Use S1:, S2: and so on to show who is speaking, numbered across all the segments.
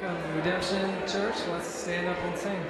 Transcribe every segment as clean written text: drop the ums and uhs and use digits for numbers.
S1: Welcome, Redemption Church. Let's stand up and sing.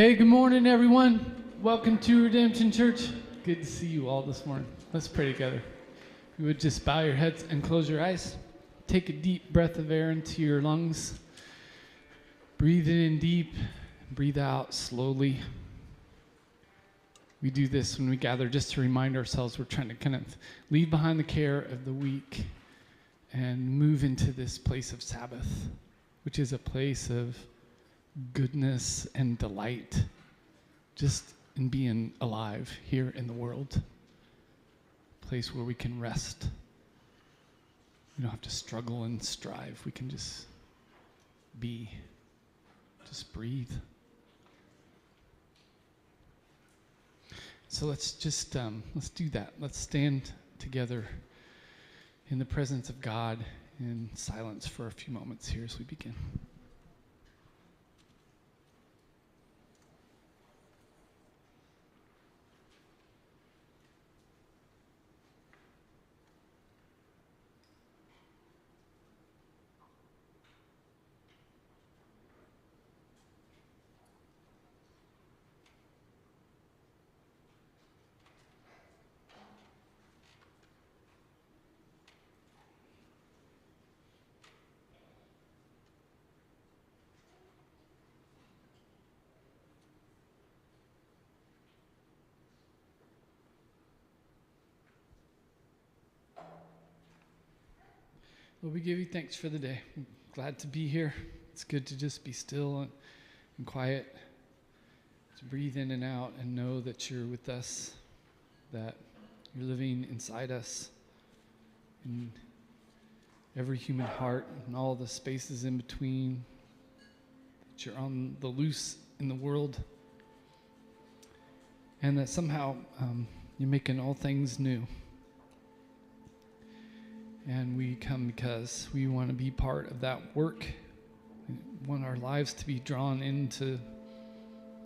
S2: Hey, good morning, everyone. Welcome to Redemption Church. Good to see you all this morning. Let's pray together. If you would just bow your heads and close your eyes. Take a deep breath of air into your lungs. Breathe in deep, breathe out slowly. We do this when we gather just to remind ourselves we're trying to kind of leave behind the care of the week and move into this place of Sabbath, which is a place of goodness and delight just in being alive here in the world. A place where we can rest We don't have to struggle and strive. We can just be, just breathe. So let's do that. Let's stand together in the presence of God in silence for a few moments here as we begin. Lord, we give you thanks for the day. I'm glad to be here. It's good to just be still and quiet, to breathe in and out and know that you're with us, that you're living inside us, in every human heart and all the spaces in between, that you're on the loose in the world, and that somehow you're making all things new. And we come because we want to be part of that work. We want our lives to be drawn into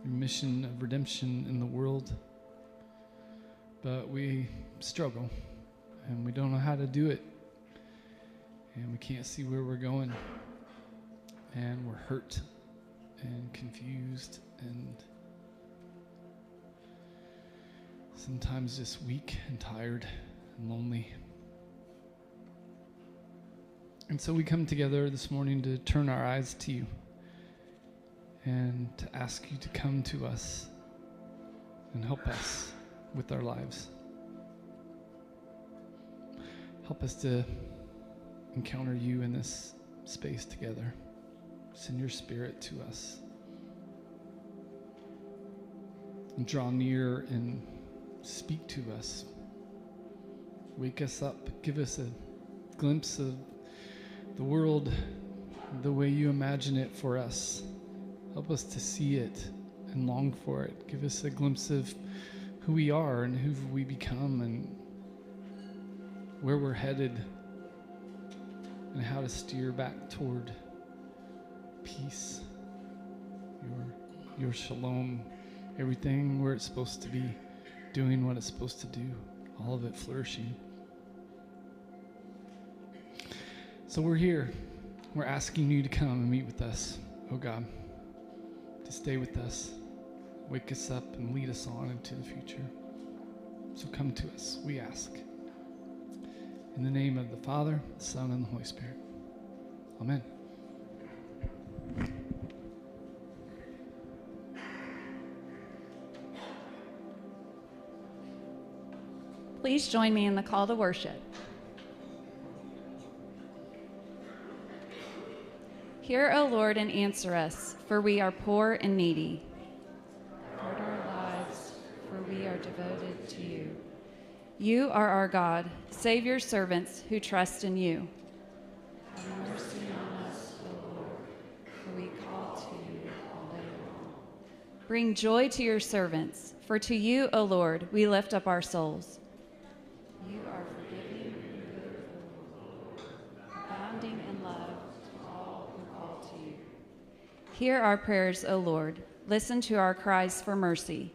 S2: the mission of redemption in the world. But we struggle, and we don't know how to do it. And we can't see where we're going. And we're hurt and confused and sometimes just weak and tired and lonely. And so we come together this morning to turn our eyes to you and to ask you to come to us and help us with our lives. Help us to encounter you in this space together. Send your spirit to us. And draw near and speak to us. Wake us up. Give us a glimpse of the world the way you imagine it for us. Help us to see it and long for it. Give us a glimpse of who we are and who we become and where we're headed and how to steer back toward peace, your shalom, everything where it's supposed to be, doing what it's supposed to do, all of it flourishing. So we're here. We're asking you to come and meet with us, oh God, to stay with us, wake us up, and lead us on into the future. So come to us, we ask. In the name of the Father, the Son, and the Holy Spirit. Amen.
S3: Please join me in the call to worship. Hear, O Lord, and answer us, for we are poor and needy. Guard our lives, for we are devoted to you. You are our God. Save your servants who trust in you. Have mercy on us, O Lord, for we call to you all day long. Bring joy to your servants, for to you, O Lord, we lift up our souls. You are forgiving and good, O Lord, abounding in love to all who call to you. Hear our prayers, O Lord. Listen to our cries for mercy.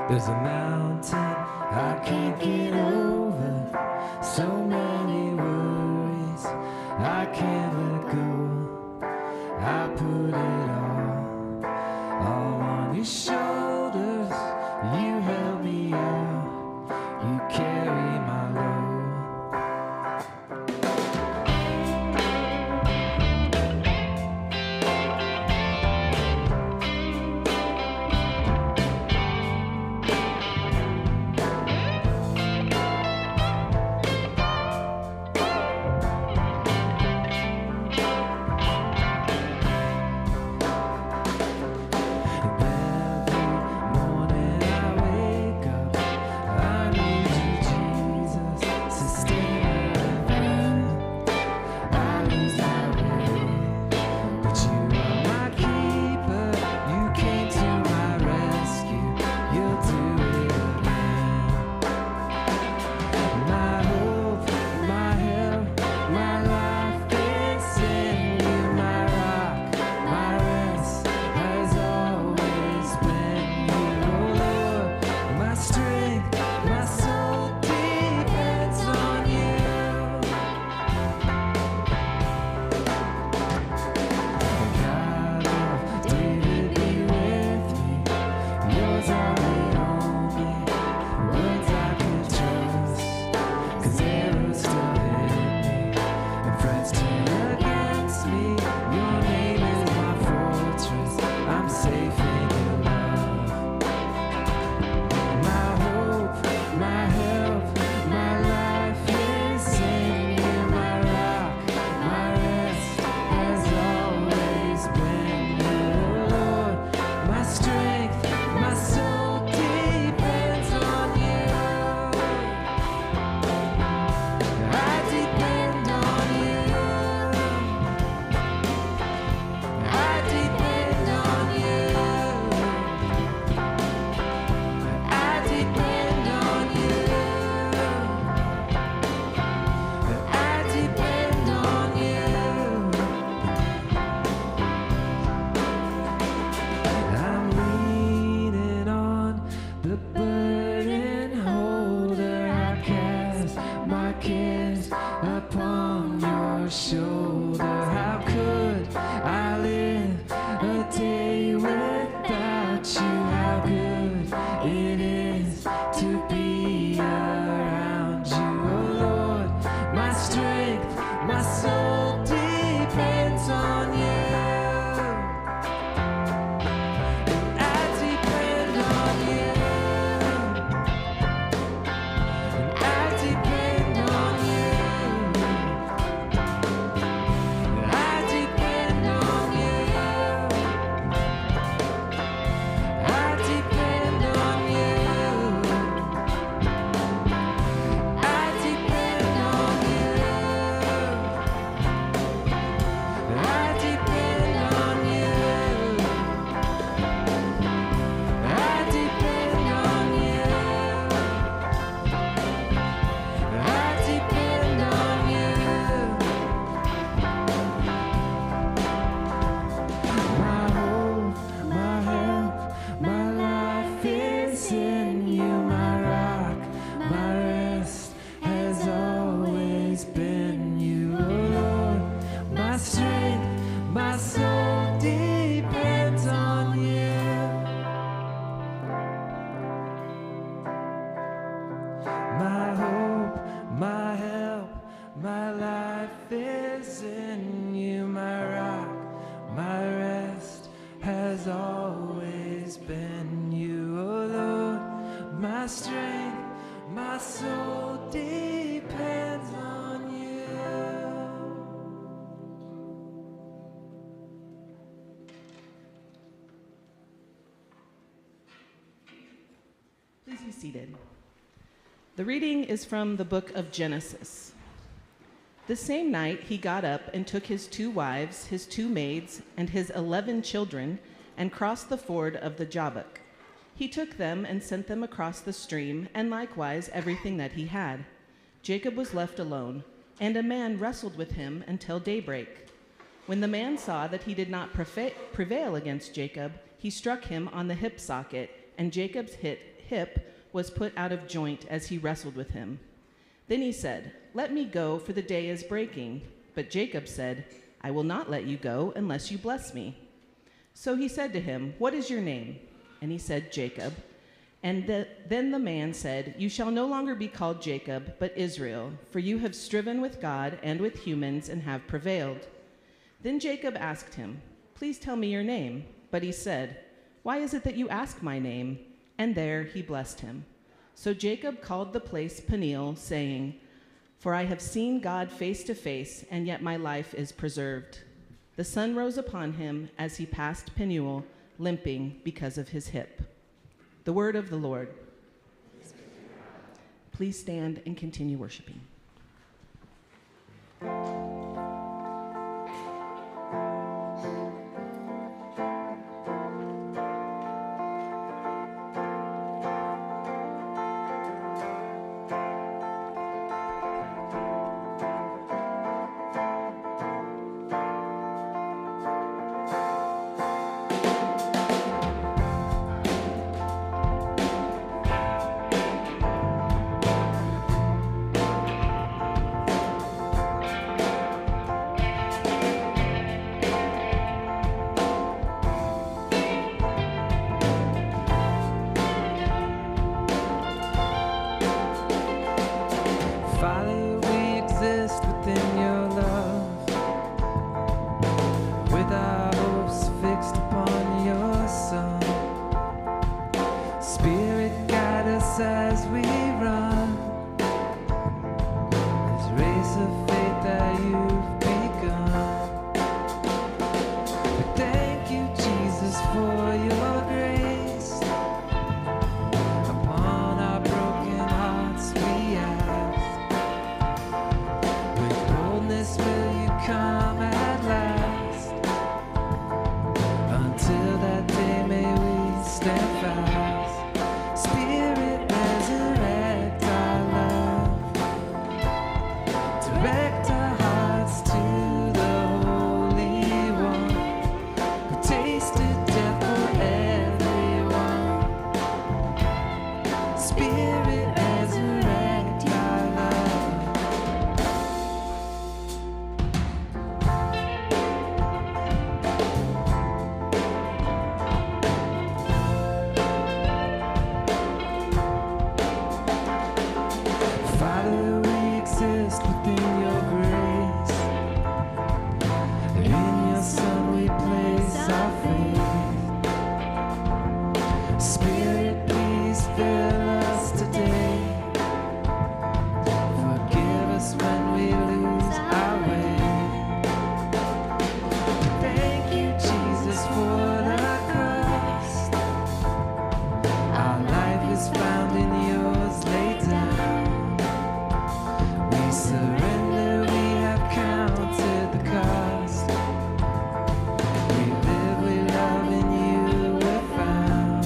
S4: There's a mountain I can't get over, so many worries I can't let go. I put it all on your shoulders. You help me out, you carry my load.
S5: Please be seated. The reading is from the book of Genesis. The same night he got up and took his 2 wives, his 2 maids, and his 11 children, and crossed the ford of the Jabbok. He took them and sent them across the stream, and likewise everything that he had. Jacob was left alone, and a man wrestled with him until daybreak. When the man saw that he did not prevail against Jacob, he struck him on the hip socket, and Jacob's hip was put out of joint as he wrestled with him. Then he said, "Let me go, for the day is breaking." But Jacob said, "I will not let you go unless you bless me." So he said to him, "What is your name?" And he said, "Jacob." And then the man said, "You shall no longer be called Jacob, but Israel, for you have striven with God and with humans and have prevailed." Then Jacob asked him, "Please tell me your name." But he said, "Why is it that you ask my name?" And there he blessed him. So Jacob called the place Peniel, saying, "For I have seen God face to face, and yet my life is preserved." The sun rose upon him as he passed Peniel, limping because of his hip. The word of the Lord. Please stand and continue worshiping.
S4: Father, we exist within your love, with our hopes fixed upon your Son. Spirit, guide us as we run this race of faith that you've begun. We thank you, Jesus, for your grace. Upon our broken hearts we ask, will you come at last? Until that day may we stand fast. Spirit, resurrect our love, direct our hearts to the Holy One, who tasted death for everyone. Spirit, resurrect our love. Father, we exist within your grace. In your Son we place our faith. Spirit, please fill us today. Forgive us when we lose our way. Thank you, Jesus, for the cross. Our life is found in yours laid down. We surrender, we have counted the cost. We live, we love, in you we're found.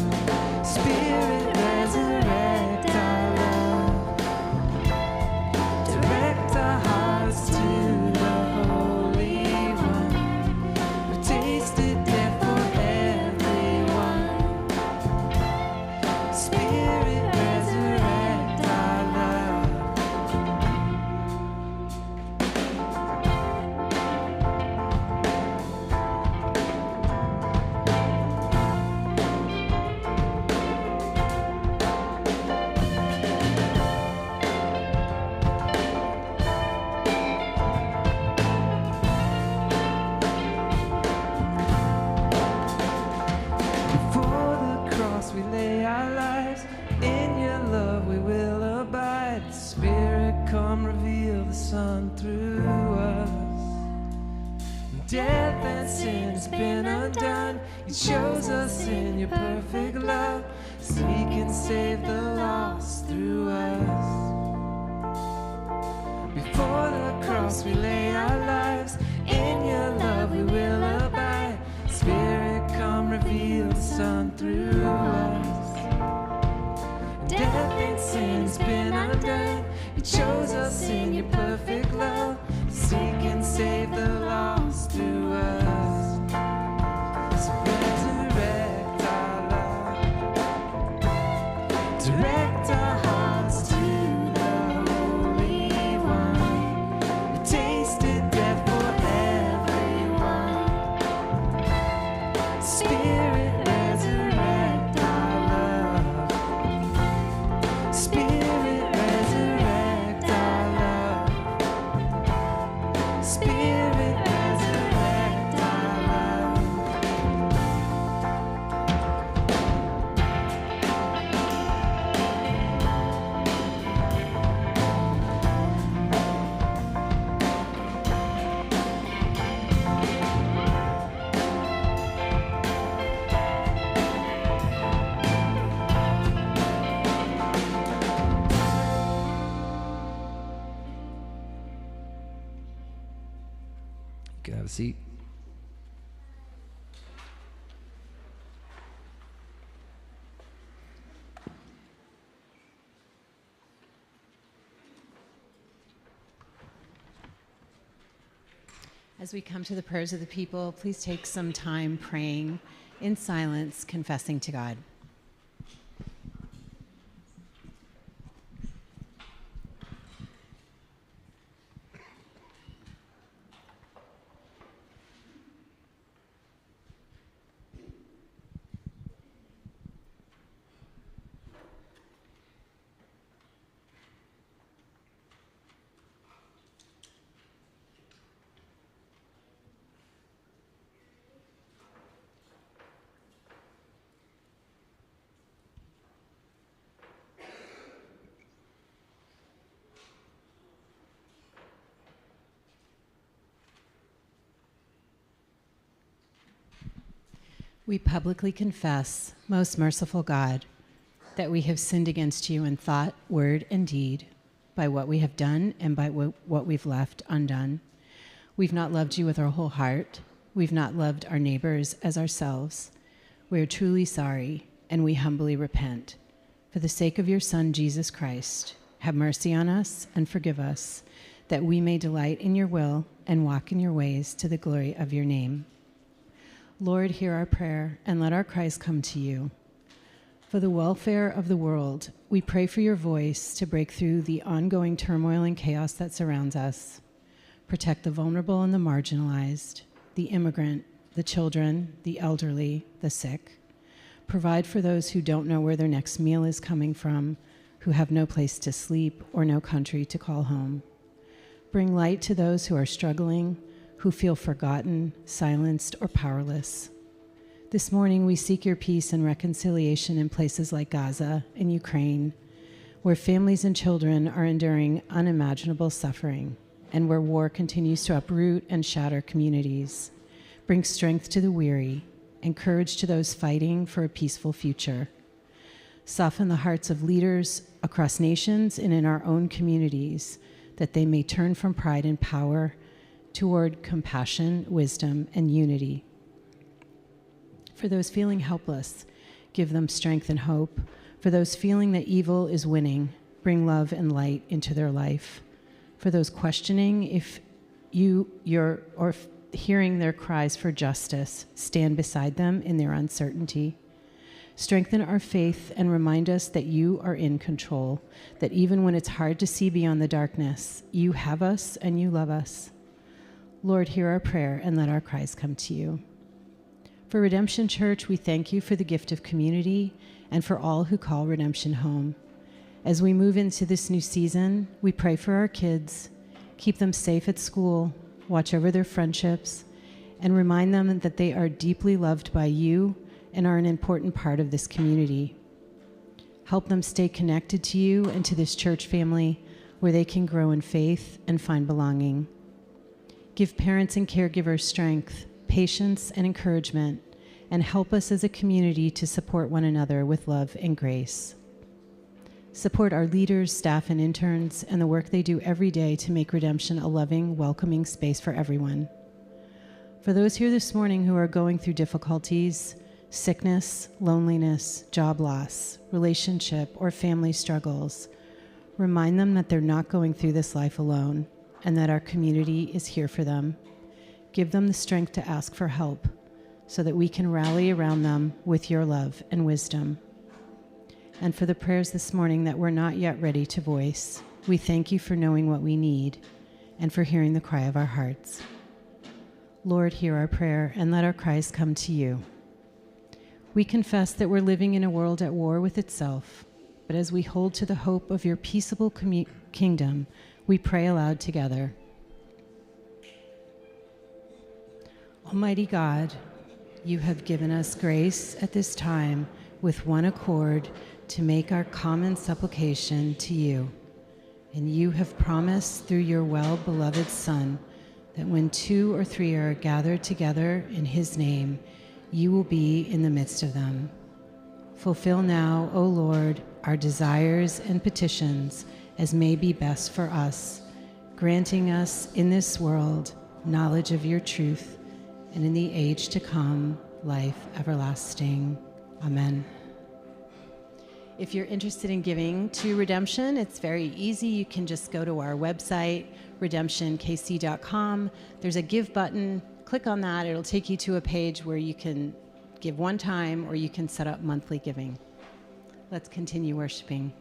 S4: Spirit, resurrect our love, direct our hearts to the Holy One, who tasted death for everyone. Spirit, resurrect our love. Before the cross we lay our lives, in your love we will abide. Spirit, come reveal the Son through us. Death and sin has been undone. It shows us in your perfect love. Seek and save the lost through us. Before the cross we lay our lives. In your love we will abide. Spirit, come reveal the Son through us. Death and sin's been undone. You chose us in your perfect love. Seek and save the lost through us. So resurrect our love. Direct our hearts to the Holy One. You tasted death for everyone. Spirit, resurrect our love. Spirit, resurrect our love. Spirit, resurrect our love. You can have a seat.
S6: As we come to the prayers of the people, please take some time praying in silence, confessing to God. We publicly confess, most merciful God, that we have sinned against you in thought, word, and deed, by what we have done and by what we've left undone. We've not loved you with our whole heart. We've not loved our neighbors as ourselves. We are truly sorry, and we humbly repent. For the sake of your Son, Jesus Christ, have mercy on us and forgive us, that we may delight in your will and walk in your ways to the glory of your name. Lord, hear our prayer, and let our cries come to you. For the welfare of the world, we pray for your voice to break through the ongoing turmoil and chaos that surrounds us. Protect the vulnerable and the marginalized, the immigrant, the children, the elderly, the sick. Provide for those who don't know where their next meal is coming from, who have no place to sleep or no country to call home. Bring light to those who are struggling, who feel forgotten, silenced, or powerless. This morning, we seek your peace and reconciliation in places like Gaza and Ukraine, where families and children are enduring unimaginable suffering, and where war continues to uproot and shatter communities. Bring strength to the weary and courage to those fighting for a peaceful future. Soften the hearts of leaders across nations and in our own communities, that they may turn from pride and power toward compassion, wisdom, and unity. For those feeling helpless, give them strength and hope. For those feeling that evil is winning, bring love and light into their life. For those questioning if you're hearing their cries for justice, stand beside them in their uncertainty. Strengthen our faith and remind us that you are in control, that even when it's hard to see beyond the darkness, you have us and you love us. Lord, hear our prayer and let our cries come to you. For Redemption Church, we thank you for the gift of community and for all who call Redemption home. As we move into this new season, we pray for our kids, keep them safe at school, watch over their friendships, and remind them that they are deeply loved by you and are an important part of this community. Help them stay connected to you and to this church family where they can grow in faith and find belonging. Give parents and caregivers strength, patience, and encouragement and help us as a community to support one another with love and grace. Support our leaders, staff, and interns and the work they do every day to make Redemption a loving, welcoming space for everyone. For those here this morning who are going through difficulties, sickness, loneliness, job loss, relationship, or family struggles, remind them that they're not going through this life alone and that our community is here for them. Give them the strength to ask for help so that we can rally around them with your love and wisdom. And for the prayers this morning that we're not yet ready to voice, we thank you for knowing what we need and for hearing the cry of our hearts. Lord, hear our prayer and let our cries come to you. We confess that we're living in a world at war with itself, but as we hold to the hope of your peaceable kingdom, we pray aloud together. Almighty God, you have given us grace at this time with one accord to make our common supplication to you. And you have promised through your well-beloved Son that when 2 or 3 are gathered together in his name, you will be in the midst of them. Fulfill now, O Lord, our desires and petitions as may be best for us, granting us in this world knowledge of your truth, and in the age to come, life everlasting. Amen. If you're interested in giving to Redemption, it's very easy. You can just go to our website, redemptionkc.com. There's a give button. Click on that. It'll take you to a page where you can give one time or you can set up monthly giving. Let's continue worshiping.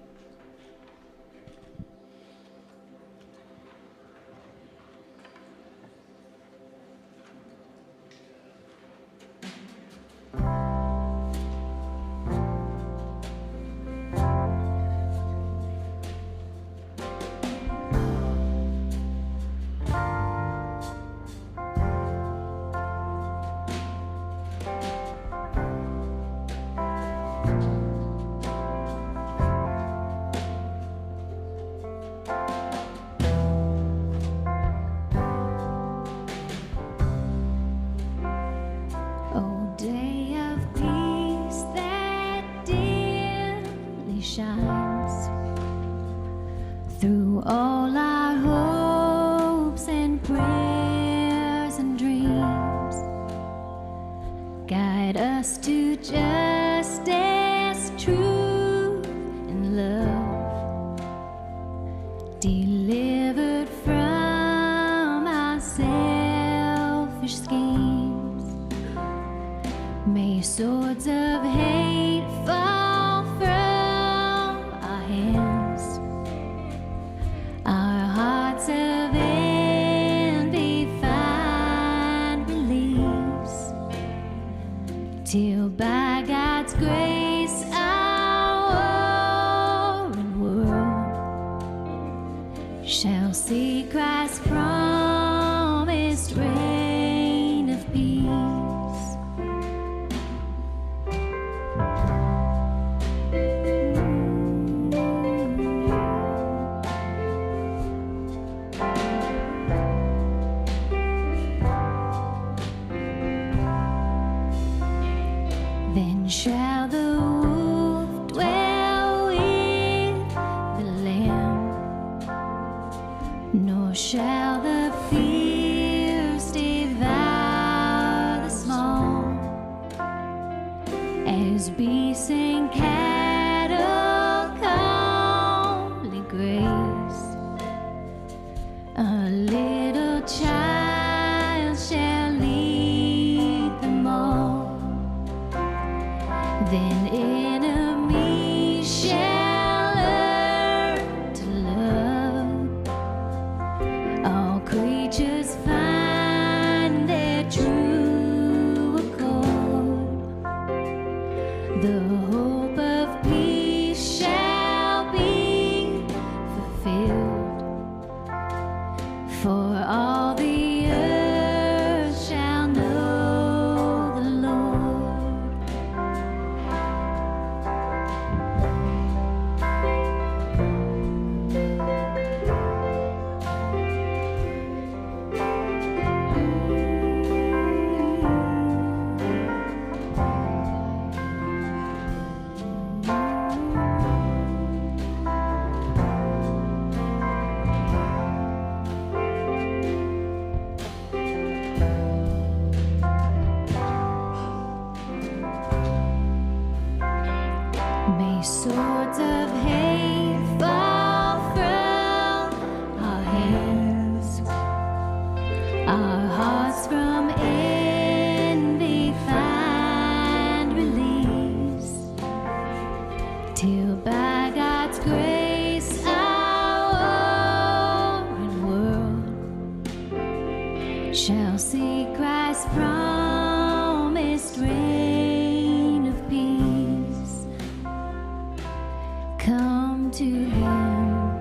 S7: Through all our hopes and prayers and dreams, guide us to justice, truth, and love, delivered from our selfish schemes. May swords of hate fall from our hands, our hearts of envy find release, till by God's grace our worn world shall see Christ's promised reign of peace. Then shall the wolf dwell with the lamb, nor shall the fierce devour the small, as beasts and cattle calmly graze. A little child shall lead them all. Then enemies shall learn to love. All creatures find their true accord. The hope of peace shall be fulfilled, for all the earth shall know the Lord. swords of hate fall from our hands, our hearts from envy find release, till by God's grace our warring world shall see Christ's promised reign of peace. Come to Him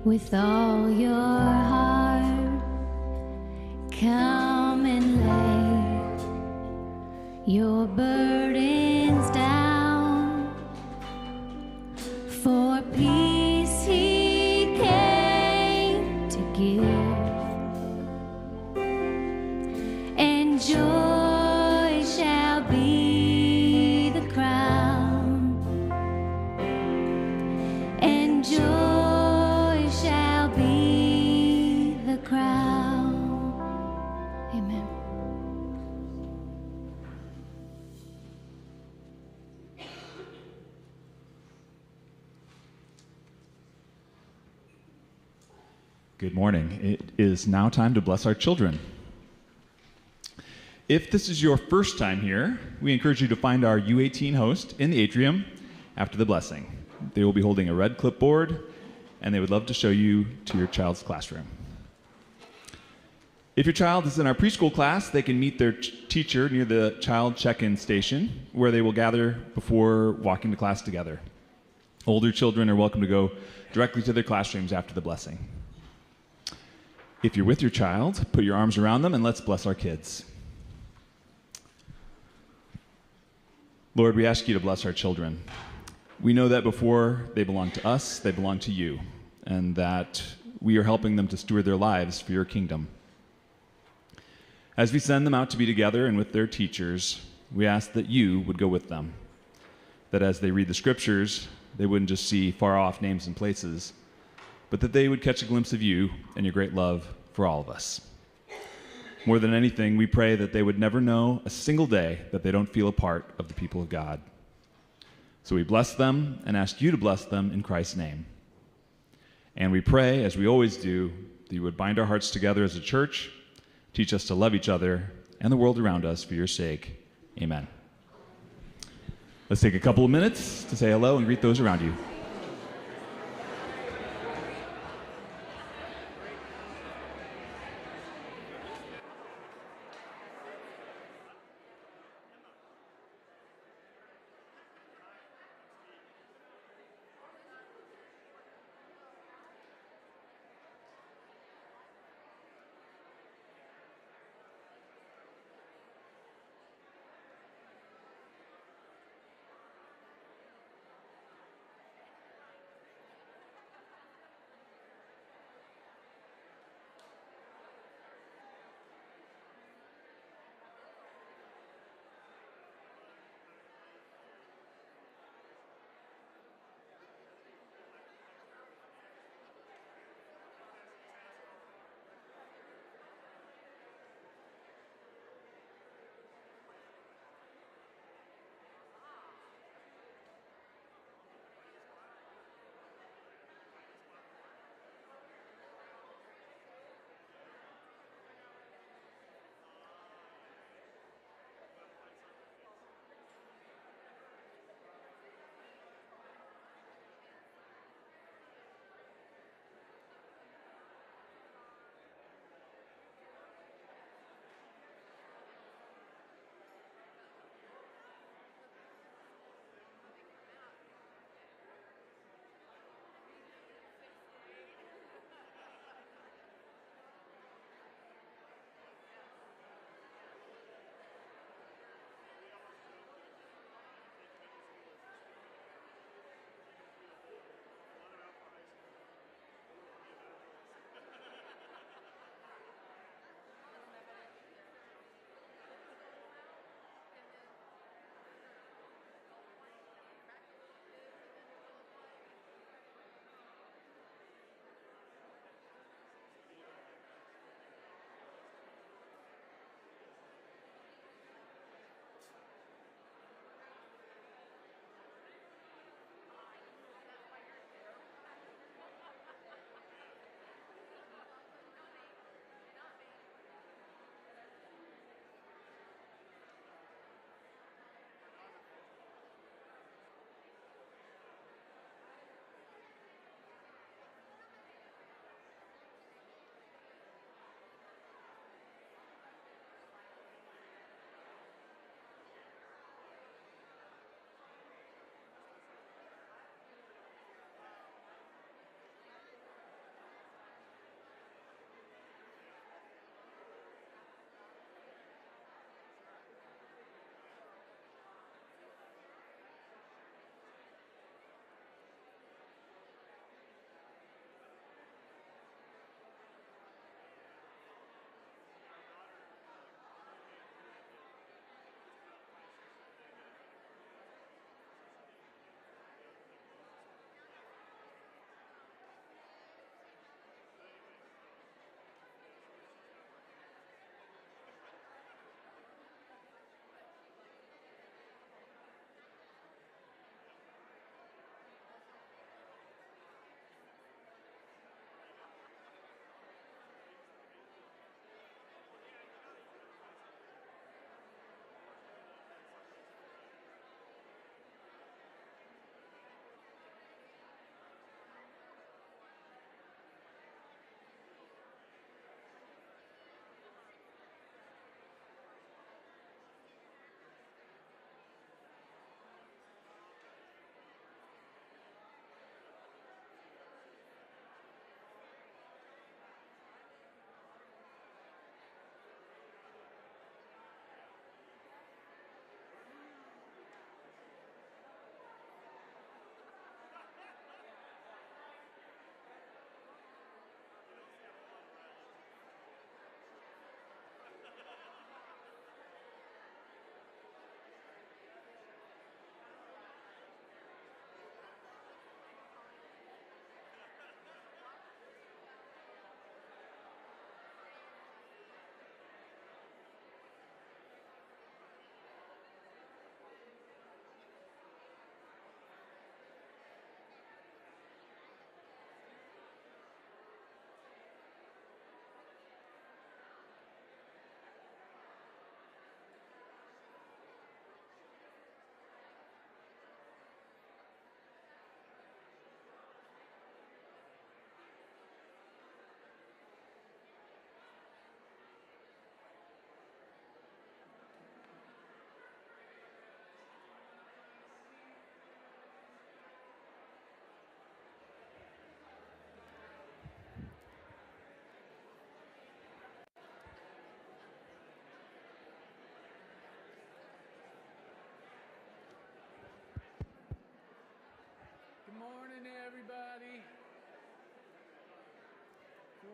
S7: with all your heart. Come and lay your burdens down. For peace He came to give, and joy shall be the crown, and joy shall be the crown. Amen.
S8: Good morning. It is now time to bless our children. If this is your first time here, we encourage you to find our U18 host in the atrium after the blessing. They will be holding a red clipboard, and they would love to show you to your child's classroom. If your child is in our preschool class, they can meet their teacher near the child check-in station, where they will gather before walking to class together. Older children are welcome to go directly to their classrooms after the blessing. If you're with your child, put your arms around them and let's bless our kids. Lord, we ask you to bless our children. We know that before they belong to us, they belong to you, and that we are helping them to steward their lives for your kingdom. As we send them out to be together and with their teachers, we ask that you would go with them, that as they read the scriptures, they wouldn't just see far-off names and places, but that they would catch a glimpse of you and your great love for all of us. More than anything, we pray that they would never know a single day that they don't feel a part of the people of God. So we bless them and ask you to bless them in Christ's name. And we pray, as we always do, that you would bind our hearts together as a church, teach us to love each other and the world around us for your sake. Amen. Let's take a couple of minutes to say hello and greet those around you.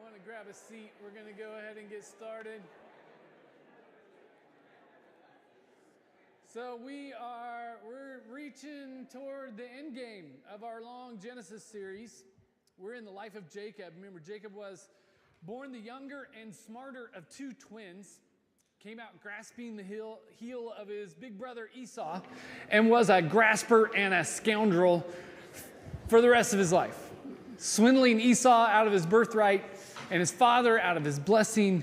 S2: want to grab a seat. We're going to go ahead and get started. So we're reaching toward the end game of our long Genesis series. We're in the life of Jacob. Remember, Jacob was born the younger and smarter of two twins, came out grasping the heel of his big brother Esau, and was a grasper and a scoundrel for the rest of his life, swindling Esau out of his birthright and his father out of his blessing.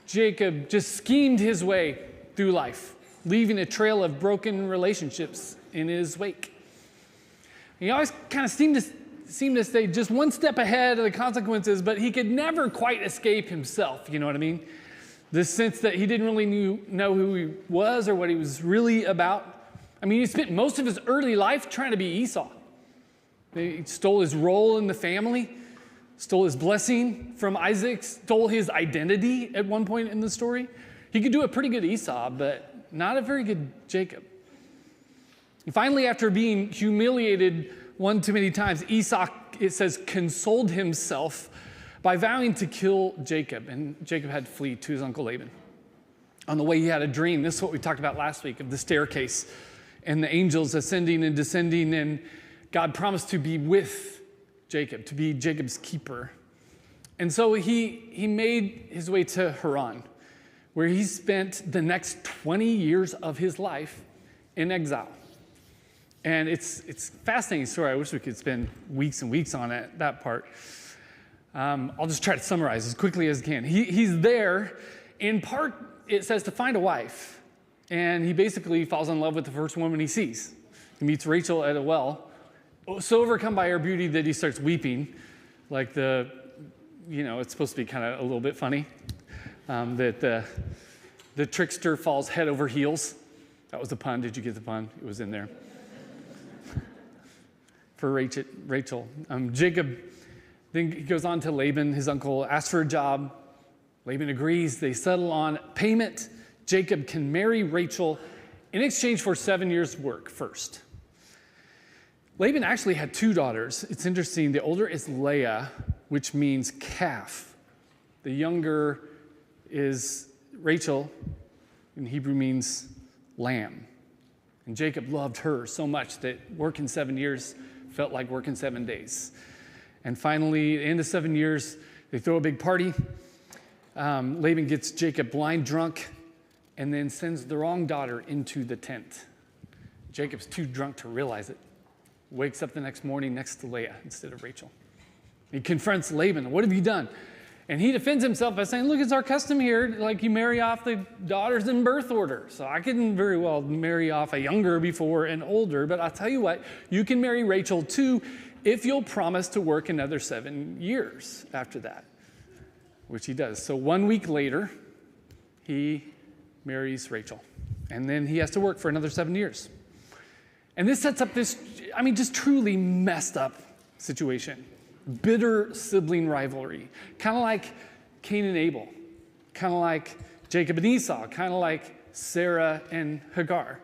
S2: Jacob just schemed his way through life, leaving a trail of broken relationships in his wake. He always kind of seemed to stay just one step ahead of the consequences, but he could never quite escape himself, you know what I mean? This sense that he didn't really know who he was or what he was really about. I mean, he spent most of his early life trying to be Esau. He stole his role in the family, stole his blessing from Isaac, stole his identity at one point in the story. He could do a pretty good Esau, but not a very good Jacob. And finally, after being humiliated one too many times, Esau, it says, consoled himself by vowing to kill Jacob. And Jacob had to flee to his uncle Laban. On the way, he had a dream. This is what we talked about last week, of the staircase and the angels ascending and descending. And God promised to be with Jacob, to be Jacob's keeper. And so he made his way to Haran, where he spent the next 20 years of his life in exile. And it's a fascinating story. I wish we could spend weeks and weeks on it, that part. I'll just try to summarize as quickly as I can. He's there, in part, it says, to find a wife. And he basically falls in love with the first woman he sees. He meets Rachel at a well, so overcome by her beauty that he starts weeping, like it's supposed to be kind of a little bit funny. That the trickster falls head over heels. That was the pun. Did you get the pun? It was in there. For Rachel. Jacob then he goes on to Laban, his uncle, asks for a job. Laban agrees. They settle on payment. Jacob can marry Rachel in exchange for 7 years' work first. Laban actually had two daughters. It's interesting. The older is Leah, which means calf. The younger is Rachel, in Hebrew means lamb. And Jacob loved her so much that working 7 years felt like working 7 days. And finally, at the end of 7 years, they throw a big party. Laban gets Jacob blind drunk and then sends the wrong daughter into the tent. Jacob's too drunk to realize it. Wakes up the next morning next to Leah instead of Rachel. He confronts Laban. What have you done? And he defends himself by saying, look, it's our custom here, like you marry off the daughters in birth order. So I couldn't very well marry off a younger before an older, but I'll tell you what, you can marry Rachel too if you'll promise to work another 7 years after that, which he does. So 1 week later, he marries Rachel. And then he has to work for another 7 years. And this sets up this, just truly messed up situation. Bitter sibling rivalry, kind of like Cain and Abel, kind of like Jacob and Esau, kind of like Sarah and Hagar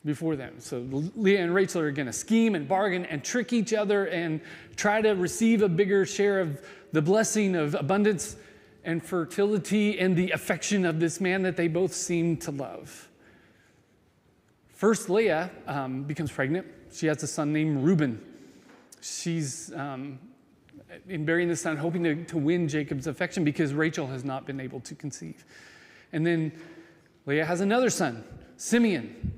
S2: before them. So Leah and Rachel are going to scheme and bargain and trick each other and try to receive a bigger share of the blessing of abundance and fertility and the affection of this man that they both seem to love. First, Leah becomes pregnant. She has a son named Reuben. She's, in bearing this son, hoping to win Jacob's affection because Rachel has not been able to conceive. And then Leah has another son, Simeon.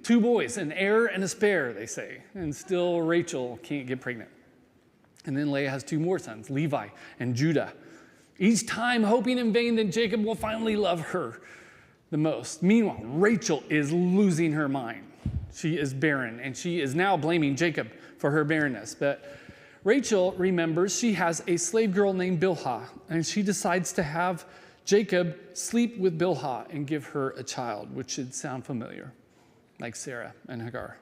S2: 2 boys, an heir and a spare, they say. And still Rachel can't get pregnant. And then Leah has 2 more sons, Levi and Judah. Each time hoping in vain that Jacob will finally love her the most. Meanwhile, Rachel is losing her mind. She is barren, and she is now blaming Jacob for her barrenness. But Rachel remembers she has a slave girl named Bilhah, and she decides to have Jacob sleep with Bilhah and give her a child, which should sound familiar, like Sarah and Hagar.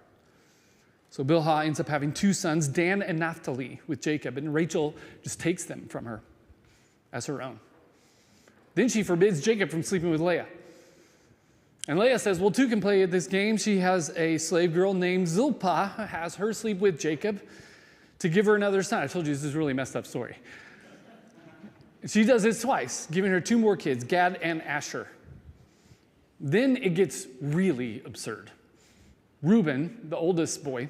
S2: So Bilhah ends up having 2 sons, Dan and Naphtali, with Jacob, and Rachel just takes them from her as her own. Then she forbids Jacob from sleeping with Leah. And Leah says, well, 2 can play at this game. She has a slave girl named Zilpah, has her sleep with Jacob to give her another son. I told you this is a really messed up story. She does this twice, giving her 2 more kids, Gad and Asher. Then it gets really absurd. Reuben, the oldest boy,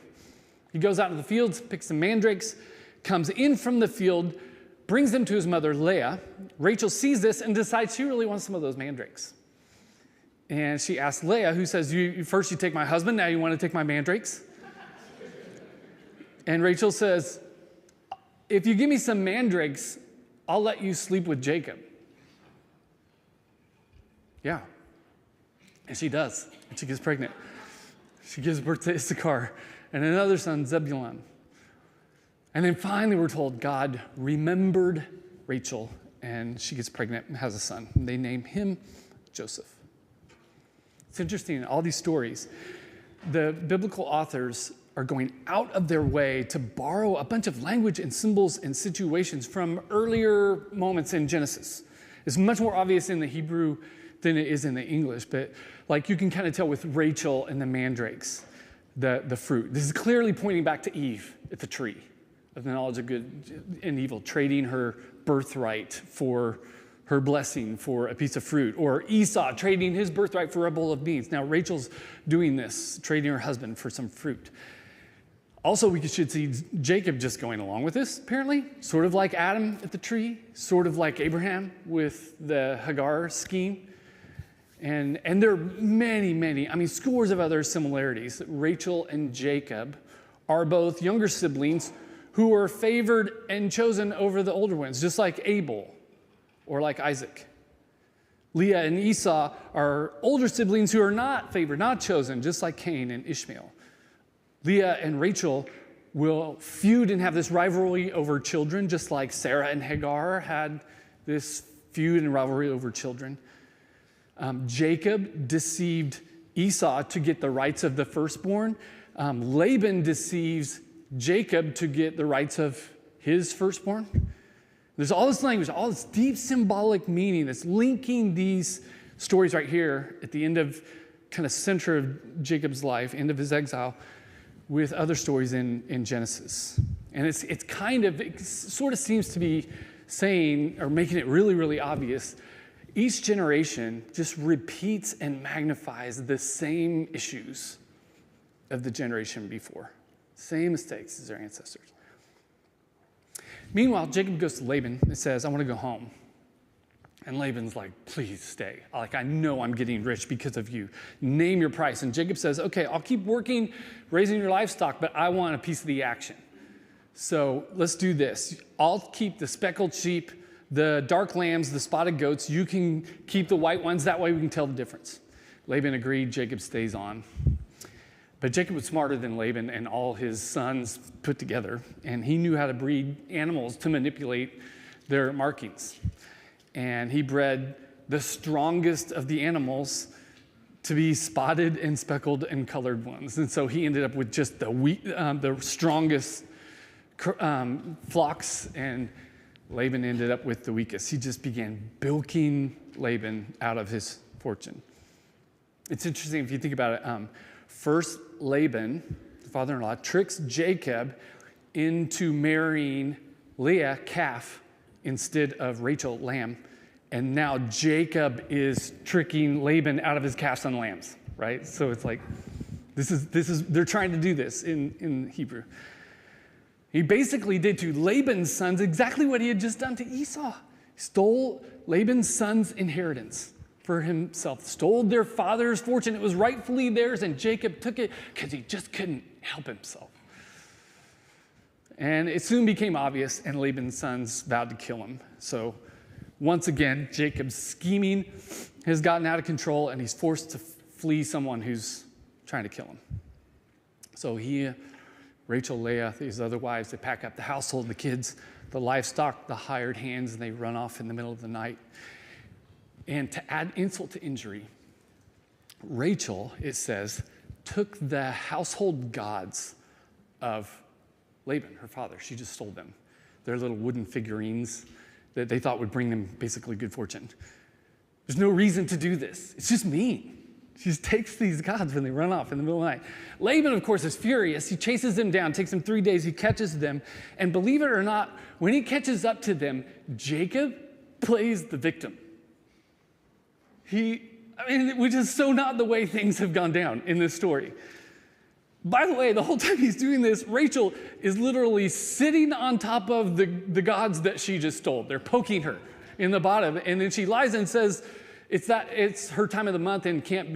S2: he goes out into the fields, picks some mandrakes, comes in from the field, brings them to his mother, Leah. Rachel sees this and decides she really wants some of those mandrakes. And she asks Leah, who says, first you take my husband, now you want to take my mandrakes? And Rachel says, if you give me some mandrakes, I'll let you sleep with Jacob. Yeah. And she does. And she gets pregnant. She gives birth to Issachar and another son, Zebulun. And then finally we're told God remembered Rachel, and she gets pregnant and has a son. And they name him Joseph. It's interesting, in all these stories, the biblical authors are going out of their way to borrow a bunch of language and symbols and situations from earlier moments in Genesis. It's much more obvious in the Hebrew than it is in the English, but like you can kind of tell with Rachel and the mandrakes, the fruit. This is clearly pointing back to Eve at the tree of the knowledge of good and evil, trading her birthright for her blessing for a piece of fruit, or Esau trading his birthright for a bowl of beans. Now Rachel's doing this, trading her husband for some fruit. Also, we should see Jacob just going along with this, apparently, sort of like Adam at the tree, sort of like Abraham with the Hagar scheme. And there are many, scores of other similarities. Rachel and Jacob are both younger siblings who are favored and chosen over the older ones, just like Abel or like Isaac. Leah and Esau are older siblings who are not favored, not chosen, just like Cain and Ishmael. Leah and Rachel will feud and have this rivalry over children, just like Sarah and Hagar had this feud and rivalry over children. Jacob deceived Esau to get the rights of the firstborn. Laban deceives Jacob to get the rights of his firstborn. There's all this language, all this deep symbolic meaning that's linking these stories right here at the end of, kind of center of Jacob's life, end of his exile, with other stories in Genesis. And it sort of seems to be saying, or making it really, really obvious, each generation just repeats and magnifies the same issues of the generation before. Same mistakes as their ancestors. Meanwhile, Jacob goes to Laban and says, I want to go home. And Laban's like, please stay. I know I'm getting rich because of you. Name your price. And Jacob says, okay, I'll keep working, raising your livestock, but I want a piece of the action. So let's do this. I'll keep the speckled sheep, the dark lambs, the spotted goats. You can keep the white ones. That way we can tell the difference. Laban agreed. Jacob stays on. But Jacob was smarter than Laban and all his sons put together, and he knew how to breed animals to manipulate their markings. And he bred the strongest of the animals to be spotted and speckled and colored ones. And so he ended up with just the strongest flocks, and Laban ended up with the weakest. He just began bilking Laban out of his fortune. It's interesting if you think about it. First, Laban, the father-in-law, tricks Jacob into marrying Leah, calf, instead of Rachel, lamb. And now Jacob is tricking Laban out of his calves and lambs, right? So it's like, this is they're trying to do this in Hebrew. He basically did to Laban's sons exactly what he had just done to Esau. He stole Laban's son's inheritance for himself, stole their father's fortune. It was rightfully theirs, and Jacob took it because he just couldn't help himself. And it soon became obvious, and Laban's sons vowed to kill him. So once again, Jacob's scheming has gotten out of control, and he's forced to flee someone who's trying to kill him. So Rachel, Leah, these other wives, they pack up the household, the kids, the livestock, the hired hands, and they run off in the middle of the night. And to add insult to injury, Rachel, it says, took the household gods of Laban, her father. She just stole them. They're little wooden figurines that they thought would bring them basically good fortune. There's no reason to do this. It's just mean. She just takes these gods when they run off in the middle of the night. Laban, of course, is furious. He chases them down, takes them 3 days, he catches them. And believe it or not, when he catches up to them, Jacob
S9: plays the victim. Which is so not the way things have gone down in this story. By the way, the whole time he's doing this, Rachel is literally sitting on top of the gods that she just stole. They're poking her in the bottom, and then she lies and says it's her time of the month and can't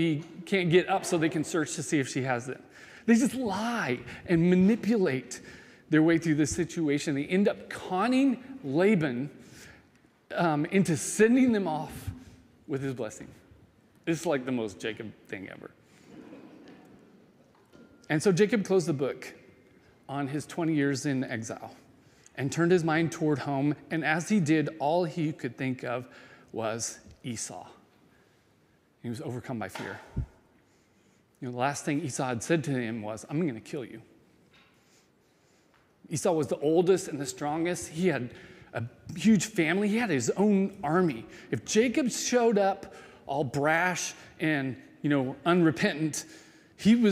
S9: get up so they can search to see if she has them. They just lie and manipulate their way through this situation. They end up conning Laban into sending them off with his blessing. It's like the most Jacob thing ever. And so Jacob closed the book on his 20 years in exile and turned his mind toward home. And as he did, all he could think of was Esau. He was overcome by fear. The last thing Esau had said to him was, I'm going to kill you. Esau was the oldest and the strongest. He had a huge family. He had his own army. If Jacob showed up all brash and, unrepentant, he'd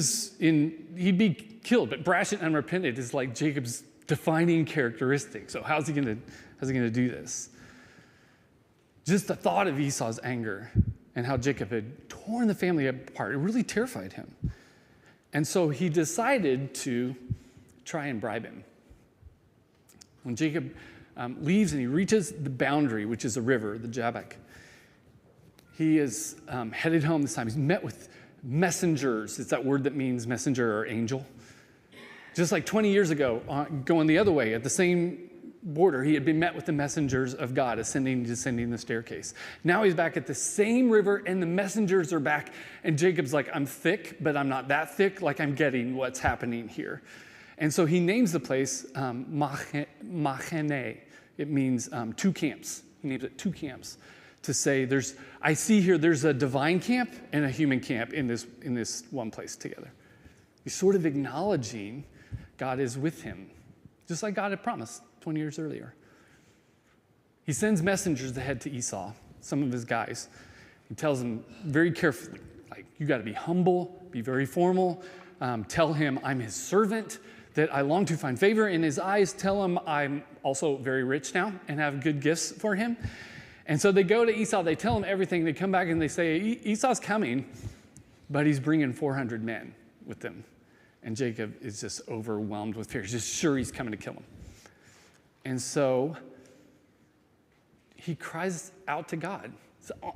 S9: be killed. But brash and unrepentant is like Jacob's defining characteristic. So how's he going to do this? Just the thought of Esau's anger and how Jacob had torn the family apart, it really terrified him. And so he decided to try and bribe him. When Jacob leaves and he reaches the boundary, which is a river, the Jabbok, he is headed home this time. He's met with messengers. It's that word that means messenger or angel. Just like 20 years ago, going the other way, at the same border, he had been met with the messengers of God, ascending and descending the staircase. Now he's back at the same river, and the messengers are back, and Jacob's like, I'm thick, but I'm not that thick, like I'm getting what's happening here. And so he names the place Machane. It means two camps. He names it two camps to say I see here there's a divine camp and a human camp in this one place together. He's sort of acknowledging God is with him, just like God had promised 20 years earlier. He sends messengers ahead to Esau, some of his guys. He tells them very carefully, like, you got to be humble, be very formal. Tell him I'm his servant, that I long to find favor in his eyes. Tell him I'm also very rich now and have good gifts for him. And so they go to Esau, they tell him everything. They come back and they say, Esau's coming, but he's bringing 400 men with them. And Jacob is just overwhelmed with fear. He's just sure he's coming to kill him. And so he cries out to God.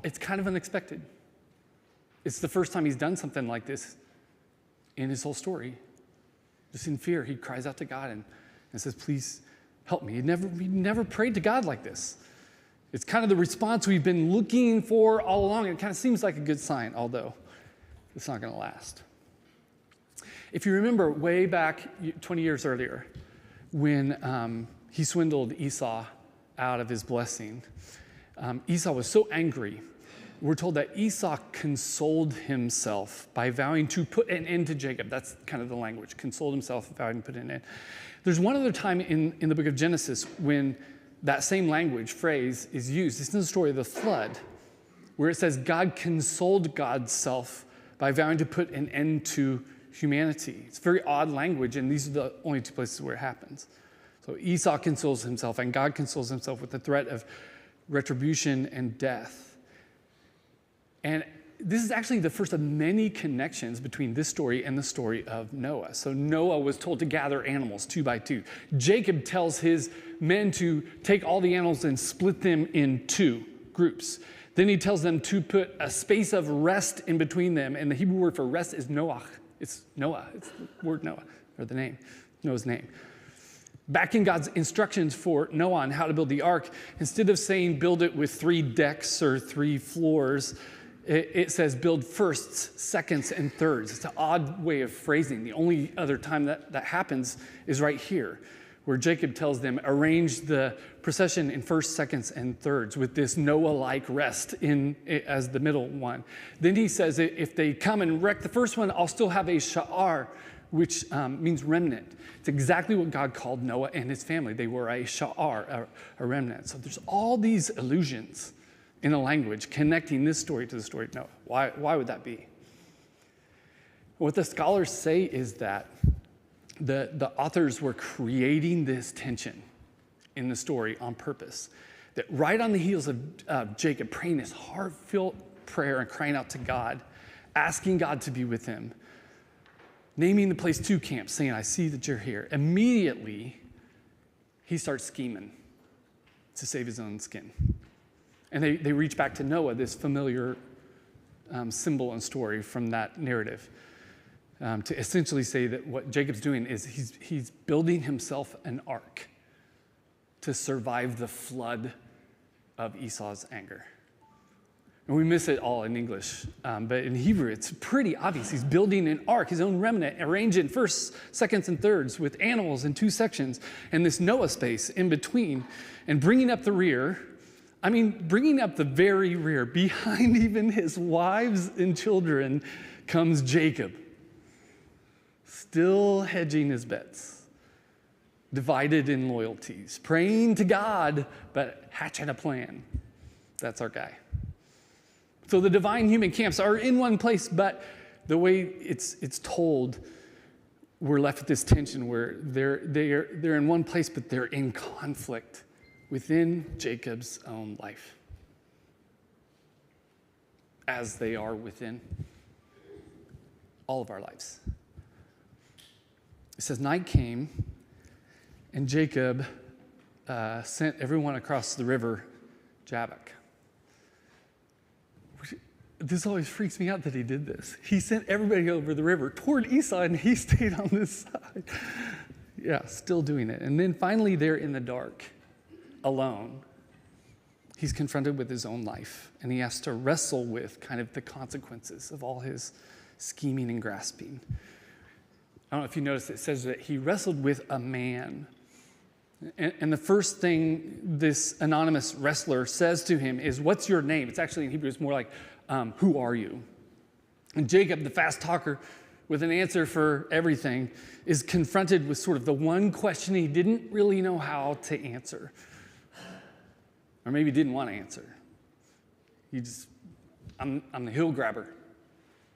S9: It's kind of unexpected. It's the first time he's done something like this in his whole story. Just in fear, he cries out to God and says, please help me. He never prayed to God like this. It's kind of the response we've been looking for all along. It kind of seems like a good sign, although it's not going to last. If you remember way back 20 years earlier, when he swindled Esau out of his blessing, Esau was so angry. We're told that Esau consoled himself by vowing to put an end to Jacob. That's kind of the language, consoled himself, vowing to put an end. There's one other time in the book of Genesis when that same language, phrase, is used. It's in the story of the flood, where it says God consoled God's self by vowing to put an end to humanity. It's very odd language, and these are the only two places where it happens. So Esau consoles himself, and God consoles himself with the threat of retribution and death. And this is actually the first of many connections between this story and the story of Noah. So Noah was told to gather animals 2 by 2. Jacob tells his men to take all the animals and split them in 2 groups. Then he tells them to put a space of rest in between them. And the Hebrew word for rest is Noah. It's Noah. It's the word Noah, or the name, Noah's name. Back in God's instructions for Noah on how to build the ark, instead of saying build it with 3 decks or 3 floors, it says build firsts, seconds, and thirds. It's an odd way of phrasing. The only other time that happens is right here, where Jacob tells them, arrange the procession in firsts, seconds, and thirds with this Noah-like rest as the middle one. Then he says, if they come and wreck the first one, I'll still have a sha'ar, which means remnant. It's exactly what God called Noah and his family. They were a sha'ar, a remnant. So there's all these allusions in a language connecting this story to the story of Noah. Why would that be? What the scholars say is that the authors were creating this tension in the story on purpose. that right on the heels of Jacob praying this heartfelt prayer and crying out to God, asking God to be with him, naming the place 2 camps, saying, I see that you're here. Immediately, he starts scheming to save his own skin. And they reach back to Noah, this familiar symbol and story from that narrative, to essentially say that what Jacob's doing is he's building himself an ark to survive the flood of Esau's anger. And we miss it all in English, but in Hebrew, it's pretty obvious. He's building an ark, his own remnant, arranged in firsts, seconds, and thirds with animals in 2 sections, and this Noah space in between, and bringing up the rear. I mean, bringing up the very rear, behind even his wives and children, comes Jacob, still hedging his bets, divided in loyalties, praying to God, but hatching a plan. That's our guy. So the divine human camps are in one place, but the way it's told, we're left with this tension where they're in one place, but they're in conflict within Jacob's own life, as they are within all of our lives. It says, night came, and Jacob sent everyone across the river Jabbok. This always freaks me out that he did this. He sent everybody over the river toward Esau, and he stayed on this side. Yeah, still doing it. And then finally, there in the dark, alone, he's confronted with his own life, and he has to wrestle with kind of the consequences of all his scheming and grasping. I don't know if you noticed, it says that he wrestled with a man. And the first thing this anonymous wrestler says to him is, what's your name? It's actually in Hebrew, it's more like, who are you? And Jacob, the fast talker with an answer for everything, is confronted with sort of the one question he didn't really know how to answer. Or maybe didn't want to answer. I'm the hill grabber.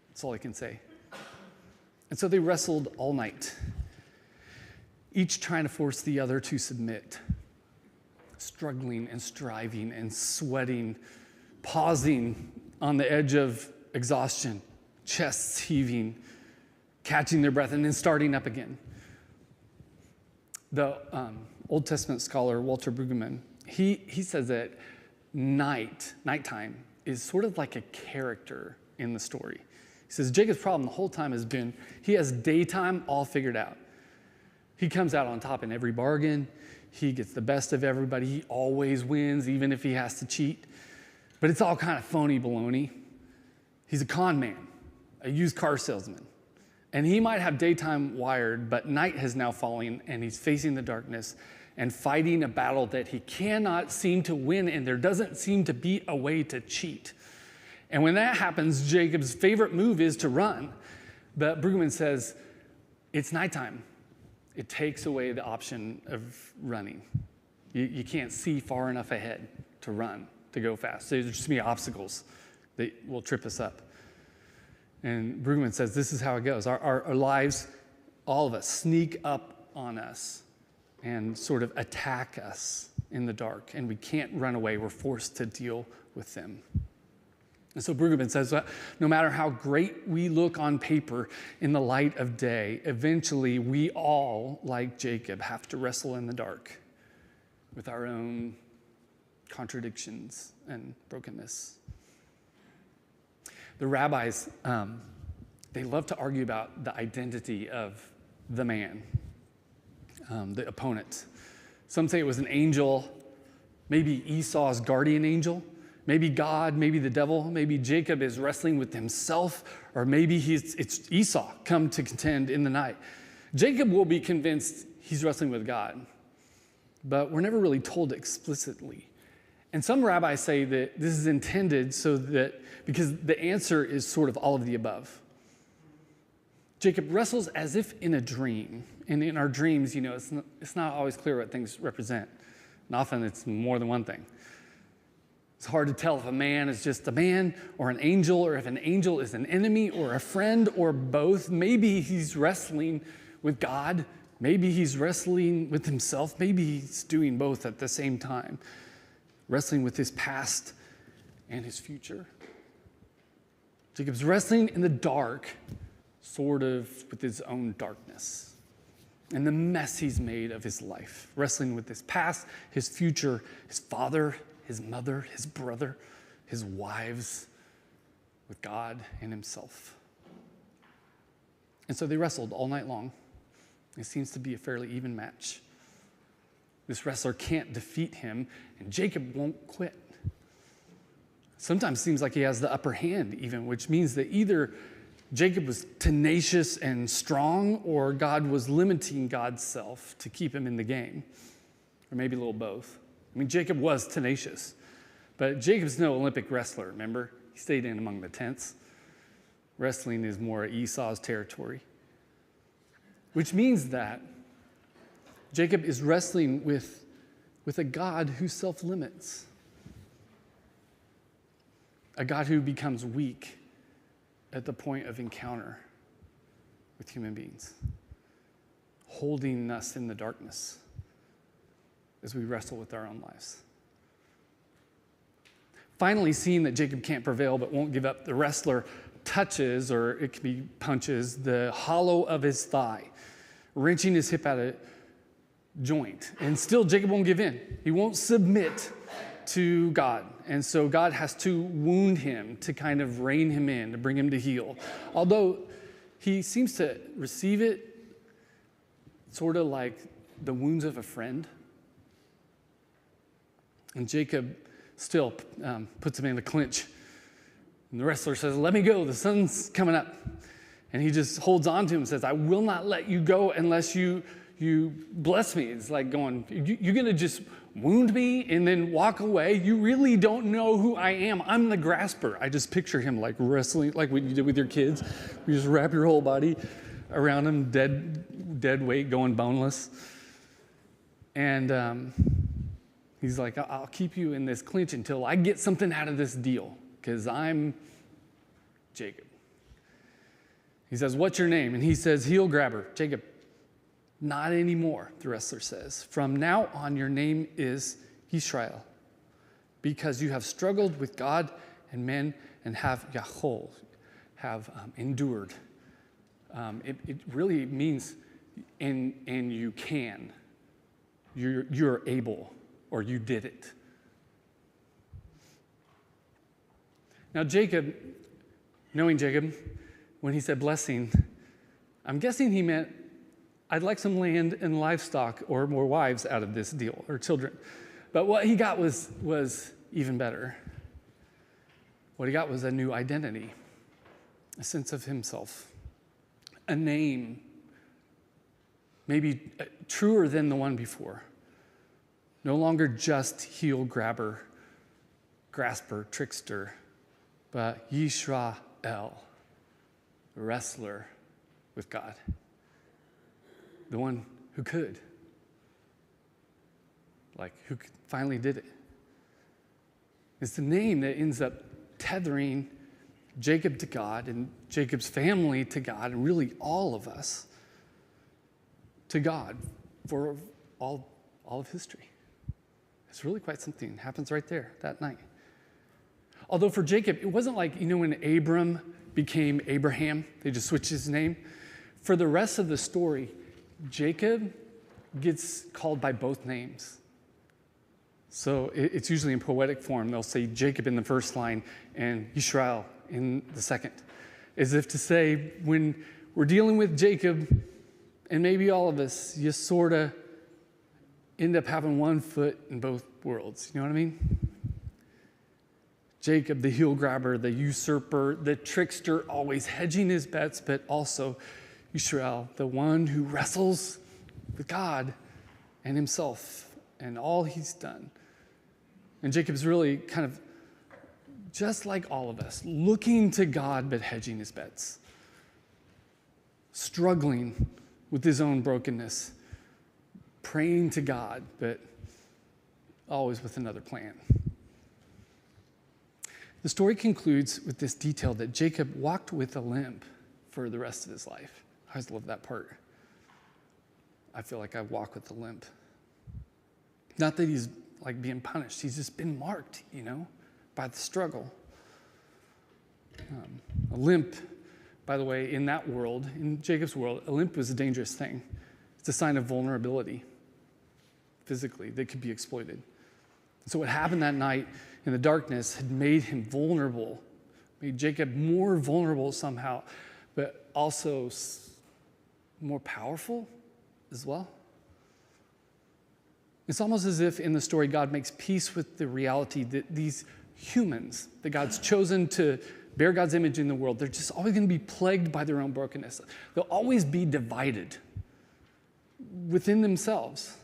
S9: That's all he can say. And so they wrestled all night, each trying to force the other to submit, struggling and striving and sweating, pausing on the edge of exhaustion, chests heaving, catching their breath, and then starting up again. The Old Testament scholar Walter Brueggemann, he says that nighttime is sort of like a character in the story. He says Jacob's problem the whole time has been he has daytime all figured out. He comes out on top in every bargain. He gets the best of everybody. He always wins, even if he has to cheat. But it's all kind of phony baloney. He's a con man, a used car salesman. And he might have daytime wired, but night has now fallen, and he's facing the darkness and fighting a battle that he cannot seem to win, and there doesn't seem to be a way to cheat. And when that happens, Jacob's favorite move is to run. But Brueggemann says, it's nighttime. It takes away the option of running. You can't see far enough ahead to run, to go fast. So there's just going to be obstacles that will trip us up. And Brueggemann says this is how it goes. Our lives, all of us, sneak up on us and sort of attack us in the dark. And we can't run away. We're forced to deal with them. And so Brueggemann says that no matter how great we look on paper in the light of day, eventually we all, like Jacob, have to wrestle in the dark with our own contradictions and brokenness. The rabbis, they love to argue about the identity of the man, the opponent. Some say it was an angel, maybe Esau's guardian angel, maybe God, maybe the devil, maybe Jacob is wrestling with himself, or maybe it's Esau come to contend in the night. Jacob will be convinced he's wrestling with God, but we're never really told explicitly. And some rabbis say that this is intended so that, because the answer is sort of all of the above. Jacob wrestles as if in a dream. And in our dreams, it's not always clear what things represent. And often it's more than one thing. It's hard to tell if a man is just a man or an angel, or if an angel is an enemy or a friend or both. Maybe he's wrestling with God. Maybe he's wrestling with himself. Maybe he's doing both at the same time. wrestling with his past and his future. Jacob's wrestling in the dark, sort of with his own darkness and the mess he's made of his life, wrestling with his past, his future, his father, his mother, his brother, his wives, with God and himself. And so they wrestled all night long. It seems to be a fairly even match. This wrestler can't defeat him, and Jacob won't quit. Sometimes it seems like he has the upper hand even, which means that either Jacob was tenacious and strong, or God was limiting God's self to keep him in the game, or maybe a little both. I mean, Jacob was tenacious, but Jacob's no Olympic wrestler, remember? He stayed in among the tents. Wrestling is more Esau's territory, which means that Jacob is wrestling with a God who self-limits, a God who becomes weak at the point of encounter with human beings, holding us in the darkness as we wrestle with our own lives. Finally, seeing that Jacob can't prevail but won't give up, the wrestler touches, or it can be punches, the hollow of his thigh, wrenching his hip out of joint. And still, Jacob won't give in. He won't submit to God. And so God has to wound him to kind of rein him in, to bring him to heal. Although he seems to receive it sort of like the wounds of a friend. And Jacob still puts him in the clinch. And the wrestler says, "Let me go, the sun's coming up." And he just holds on to him and says, "I will not let you go unless you bless me." It's like going, you're going to just wound me and then walk away? You really don't know who I am. I'm the grasper. I just picture him like wrestling, like what you did with your kids. You just wrap your whole body around him, dead weight, going boneless. And he's like, "I'll keep you in this clinch until I get something out of this deal, because I'm Jacob." He says, "What's your name?" And he says, "Heel grabber." Jacob, "Not anymore," the wrestler says. "From now on, your name is Yisrael, because you have struggled with God and men and have endured." It really means, and you can. You're able, or you did it. Now Jacob, knowing Jacob, when he said blessing, I'm guessing he meant, I'd like some land and livestock or more wives out of this deal, or children. But what he got was even better. What he got was a new identity, a sense of himself, a name, maybe truer than the one before. No longer just heel grabber, grasper, trickster, but Yisrael, wrestler with God. The one who could. Who finally did it. It's the name that ends up tethering Jacob to God and Jacob's family to God, and really all of us to God for all of history. It's really quite something. It happens right there that night. Although for Jacob, it wasn't like, when Abram became Abraham, they just switched his name. For the rest of the story, Jacob gets called by both names. So it's usually in poetic form. They'll say Jacob in the first line and Yisrael in the second, as if to say, when we're dealing with Jacob, and maybe all of us, you sort of end up having one foot in both worlds. You know what I mean? Jacob, the heel grabber, the usurper, the trickster, always hedging his bets, but also Yisrael, the one who wrestles with God and himself and all he's done. And Jacob's really kind of just like all of us, looking to God but hedging his bets, struggling with his own brokenness, praying to God, but always with another plan. The story concludes with this detail that Jacob walked with a limp for the rest of his life. I always love that part. I feel like I walk with a limp. Not that he's like being punished. He's just been marked, by the struggle. A limp, by the way, in that world, in Jacob's world, a limp was a dangerous thing. It's a sign of vulnerability physically that could be exploited. So what happened that night in the darkness had made him vulnerable, made Jacob more vulnerable somehow, but also more powerful as well. It's almost as if in the story God makes peace with the reality that these humans that God's chosen to bear God's image in the world, they're just always going to be plagued by their own brokenness. They'll always be divided within themselves.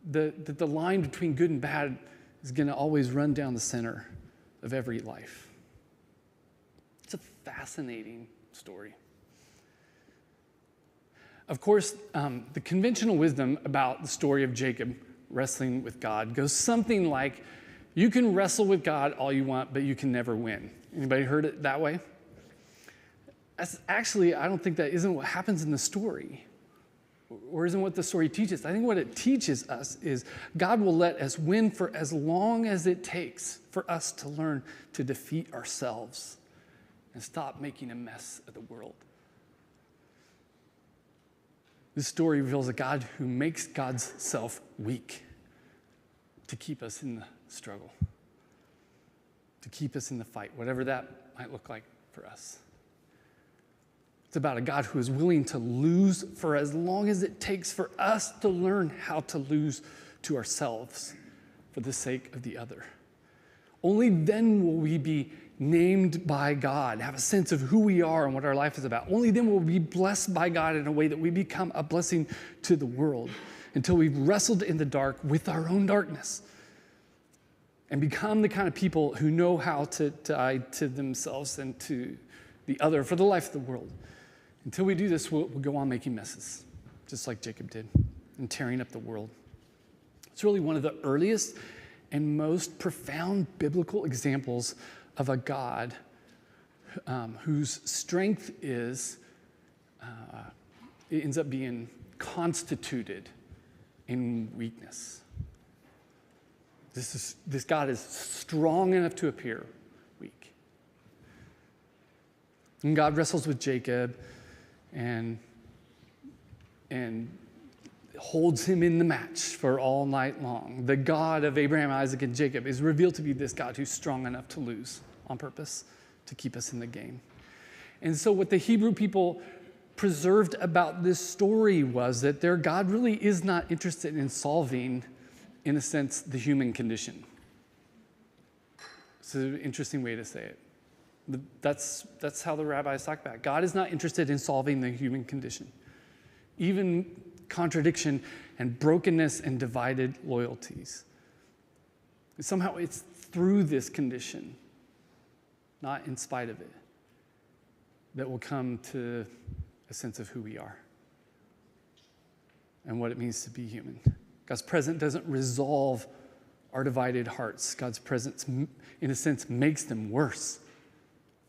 S9: The line between good and bad is going to always run down the center of every life. It's a fascinating story. Of course, the conventional wisdom about the story of Jacob wrestling with God goes something like, you can wrestle with God all you want, but you can never win. Anybody heard it that way? That's actually, I don't think that isn't what happens in the story, or isn't what the story teaches. I think what it teaches us is God will let us win for as long as it takes for us to learn to defeat ourselves and stop making a mess of the world. This story reveals a God who makes God's self weak to keep us in the struggle, to keep us in the fight, whatever that might look like for us. It's about a God who is willing to lose for as long as it takes for us to learn how to lose to ourselves for the sake of the other. Only then will we be named by God, have a sense of who we are and what our life is about. Only then will we be blessed by God in a way that we become a blessing to the world, until we've wrestled in the dark with our own darkness and become the kind of people who know how to die to themselves and to the other for the life of the world. Until we do this, we'll go on making messes, just like Jacob did, and tearing up the world. It's really one of the earliest and most profound biblical examples of a God whose strength is, it ends up being constituted in weakness. This God is strong enough to appear weak. And God wrestles with Jacob and holds him in the match for all night long. The God of Abraham, Isaac, and Jacob is revealed to be this God who's strong enough to lose on purpose to keep us in the game. And so what the Hebrew people preserved about this story was that their God really is not interested in solving, in a sense, the human condition. It's an interesting way to say it. That's how the rabbis talk about it. God is not interested in solving the human condition. Even contradiction and brokenness and divided loyalties. Somehow it's through this condition, not in spite of it, that we'll come to a sense of who we are and what it means to be human. God's presence doesn't resolve our divided hearts. God's presence, in a sense, makes them worse,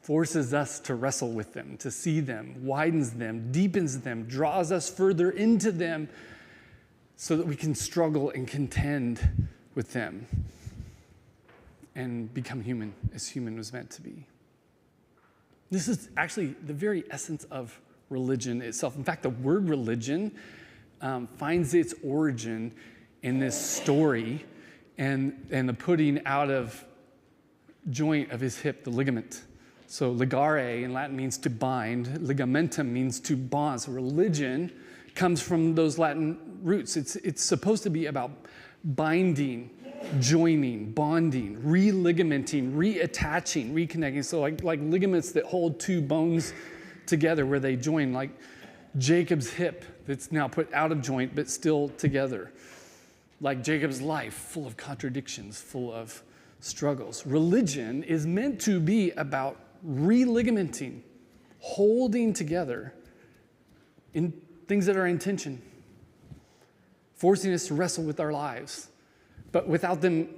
S9: forces us to wrestle with them, to see them, widens them, deepens them, draws us further into them so that we can struggle and contend with them and become human as human was meant to be. This is actually the very essence of religion itself. In fact, the word religion finds its origin in this story and the putting out of joint of his hip, the ligament. So ligare in Latin means to bind. Ligamentum means to bond. So religion comes from those Latin roots. It's supposed to be about binding, joining, bonding, re-ligamenting, reattaching, reconnecting. So like ligaments that hold two bones together where they join, like Jacob's hip that's now put out of joint but still together. Like Jacob's life, full of contradictions, full of struggles. Religion is meant to be about re-ligamenting, holding together in things that are in tension, forcing us to wrestle with our lives, but without them,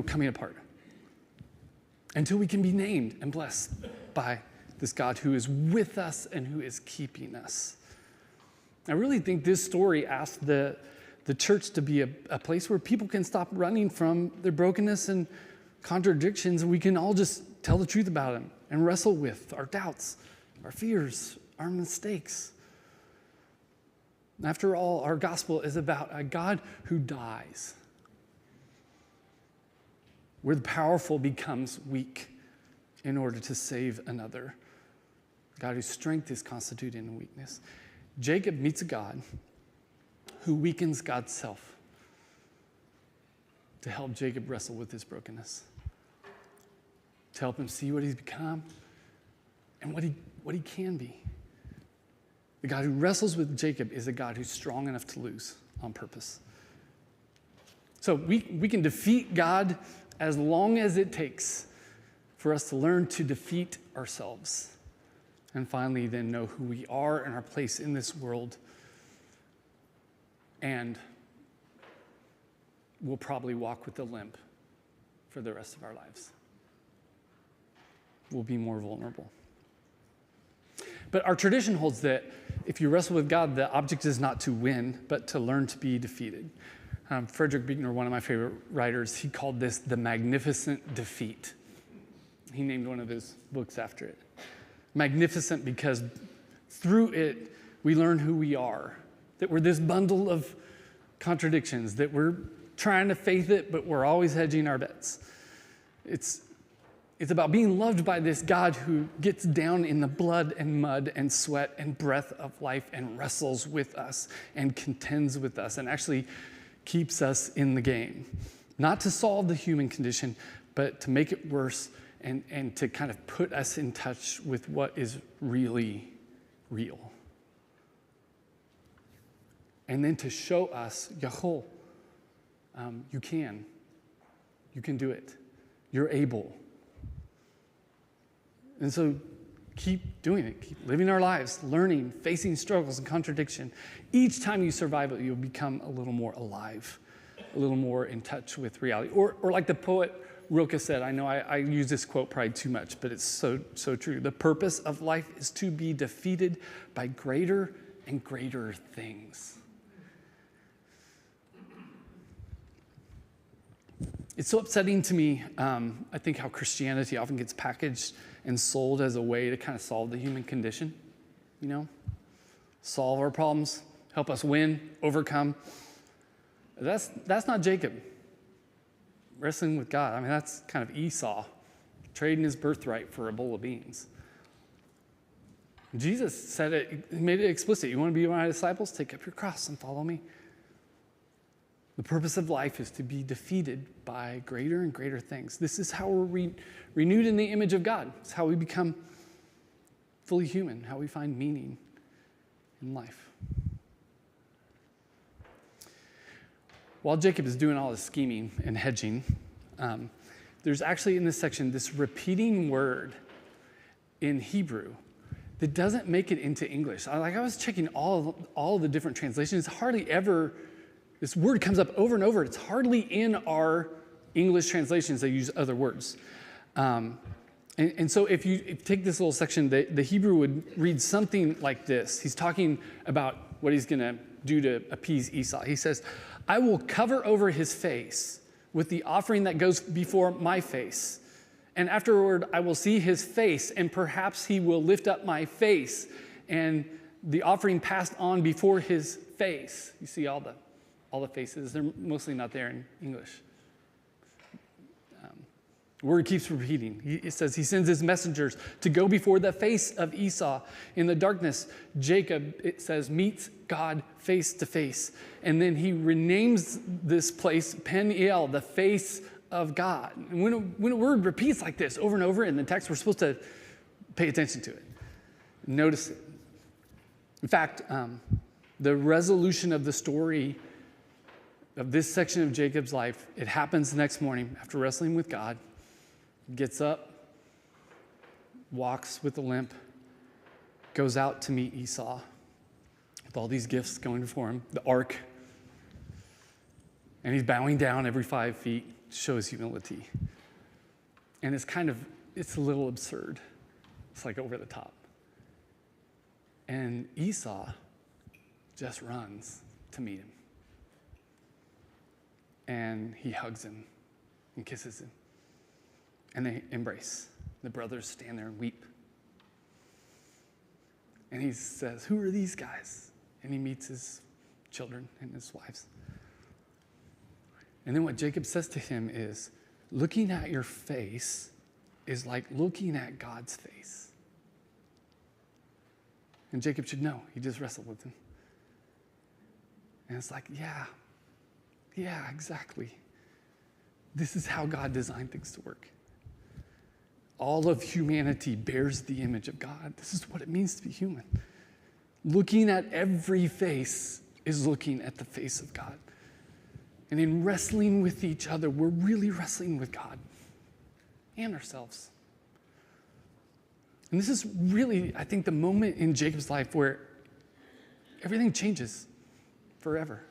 S9: coming apart. Until we can be named and blessed by this God who is with us and who is keeping us. I really think this story asks the the church to be a place where people can stop running from their brokenness and contradictions, and we can all just tell the truth about them and wrestle with our doubts, our fears, our mistakes. After all, our gospel is about a God who dies, where the powerful becomes weak in order to save another. God whose strength is constituted in weakness. Jacob meets a God who weakens God's self to help Jacob wrestle with his brokenness, to help him see what he's become and what he can be. The God who wrestles with Jacob is a God who's strong enough to lose on purpose. So we can defeat God as long as it takes for us to learn to defeat ourselves. And finally, then know who we are and our place in this world. And we'll probably walk with a limp for the rest of our lives. We'll be more vulnerable. But our tradition holds that if you wrestle with God, the object is not to win, but to learn to be defeated. Frederick Buechner, one of my favorite writers, he called this the magnificent defeat. He named one of his books after it. Magnificent because through it, we learn who we are, that we're this bundle of contradictions, that we're trying to faith it, but we're always hedging our bets. It's about being loved by this God who gets down in the blood and mud and sweat and breath of life and wrestles with us and contends with us and actually keeps us in the game. Not to solve the human condition, but to make it worse and to kind of put us in touch with what is really real. And then to show us, Yahol, you can do it. You're able. And so keep doing it. Keep living our lives, learning, facing struggles and contradiction. Each time you survive it, you'll become a little more alive, a little more in touch with reality. Or like the poet Rilke said, I know I use this quote probably too much, but it's so true. The purpose of life is to be defeated by greater and greater things. It's so upsetting to me, I think, how Christianity often gets packaged and sold as a way to kind of solve the human condition, solve our problems, help us win, overcome. That's not Jacob. Wrestling with God, that's kind of Esau, trading his birthright for a bowl of beans. Jesus said it, he made it explicit. You want to be my disciples? Take up your cross and follow me. The purpose of life is to be defeated by greater and greater things. This is how we're renewed in the image of God. It's how we become fully human, how we find meaning in life. While Jacob is doing all this scheming and hedging, there's actually in this section this repeating word in Hebrew that doesn't make it into English. I was checking all the different translations. Hardly ever, this word comes up over and over. It's hardly in our English translations. They use other words. And so if you take this little section, the Hebrew would read something like this. He's talking about what he's going to do to appease Esau. He says, I will cover over his face with the offering that goes before my face. And afterward, I will see his face, and perhaps he will lift up my face. And the offering passed on before his face. You see all the faces. They're mostly not there in English. The word keeps repeating. It says he sends his messengers to go before the face of Esau. In the darkness, Jacob, it says, meets God face to face. And then he renames this place Peniel, the face of God. And when a word repeats like this over and over in the text, we're supposed to pay attention to it. Notice it. In fact, the resolution of the story of this section of Jacob's life, it happens the next morning after wrestling with God. Gets up, walks with a limp, goes out to meet Esau with all these gifts going before him, the ark, and he's bowing down every 5 feet to show his humility. And it's a little absurd. It's like over the top. And Esau just runs to meet him. and he hugs him and kisses him. And they embrace. The brothers stand there and weep. And he says, who are these guys? And he meets his children and his wives. And then what Jacob says to him is, looking at your face is like looking at God's face. And Jacob should know. He just wrestled with him. And it's like, yeah, exactly. This is how God designed things to work. All of humanity bears the image of God. This is what it means to be human. Looking at every face is looking at the face of God. And in wrestling with each other, we're really wrestling with God and ourselves. And this is really, I think, the moment in Jacob's life where everything changes forever.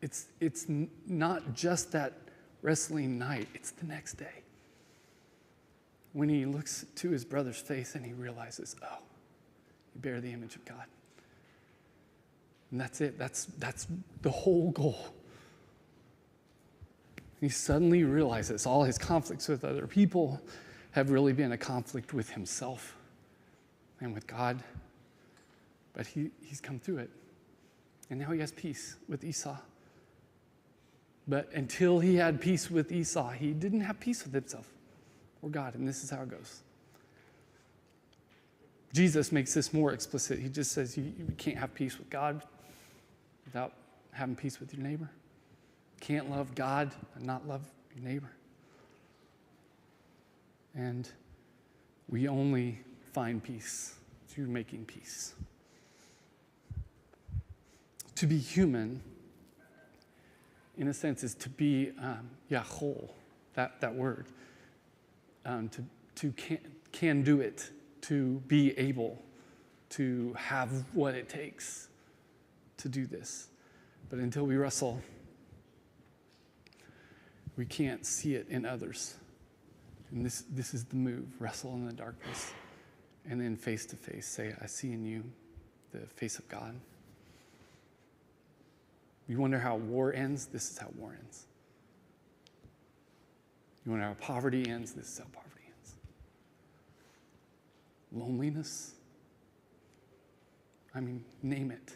S9: It's not just that wrestling night, it's the next day. When he looks to his brother's face and he realizes, oh, you bear the image of God. And that's it. That's the whole goal. He suddenly realizes all his conflicts with other people have really been a conflict with himself and with God. But he's come through it. And now he has peace with Esau. But until he had peace with Esau, he didn't have peace with himself or God. And this is how it goes. Jesus makes this more explicit. He just says you can't have peace with God without having peace with your neighbor. You can't love God and not love your neighbor. And we only find peace through making peace. To be human, in a sense, is to be, whole, that word. To can do it, to be able to have what it takes to do this. But until we wrestle, we can't see it in others. And this is the move, wrestle in the darkness. And then face to face, say, I see in you the face of God. You wonder how war ends? This is how war ends. You wonder how poverty ends? This is how poverty ends. Loneliness? I mean, name it.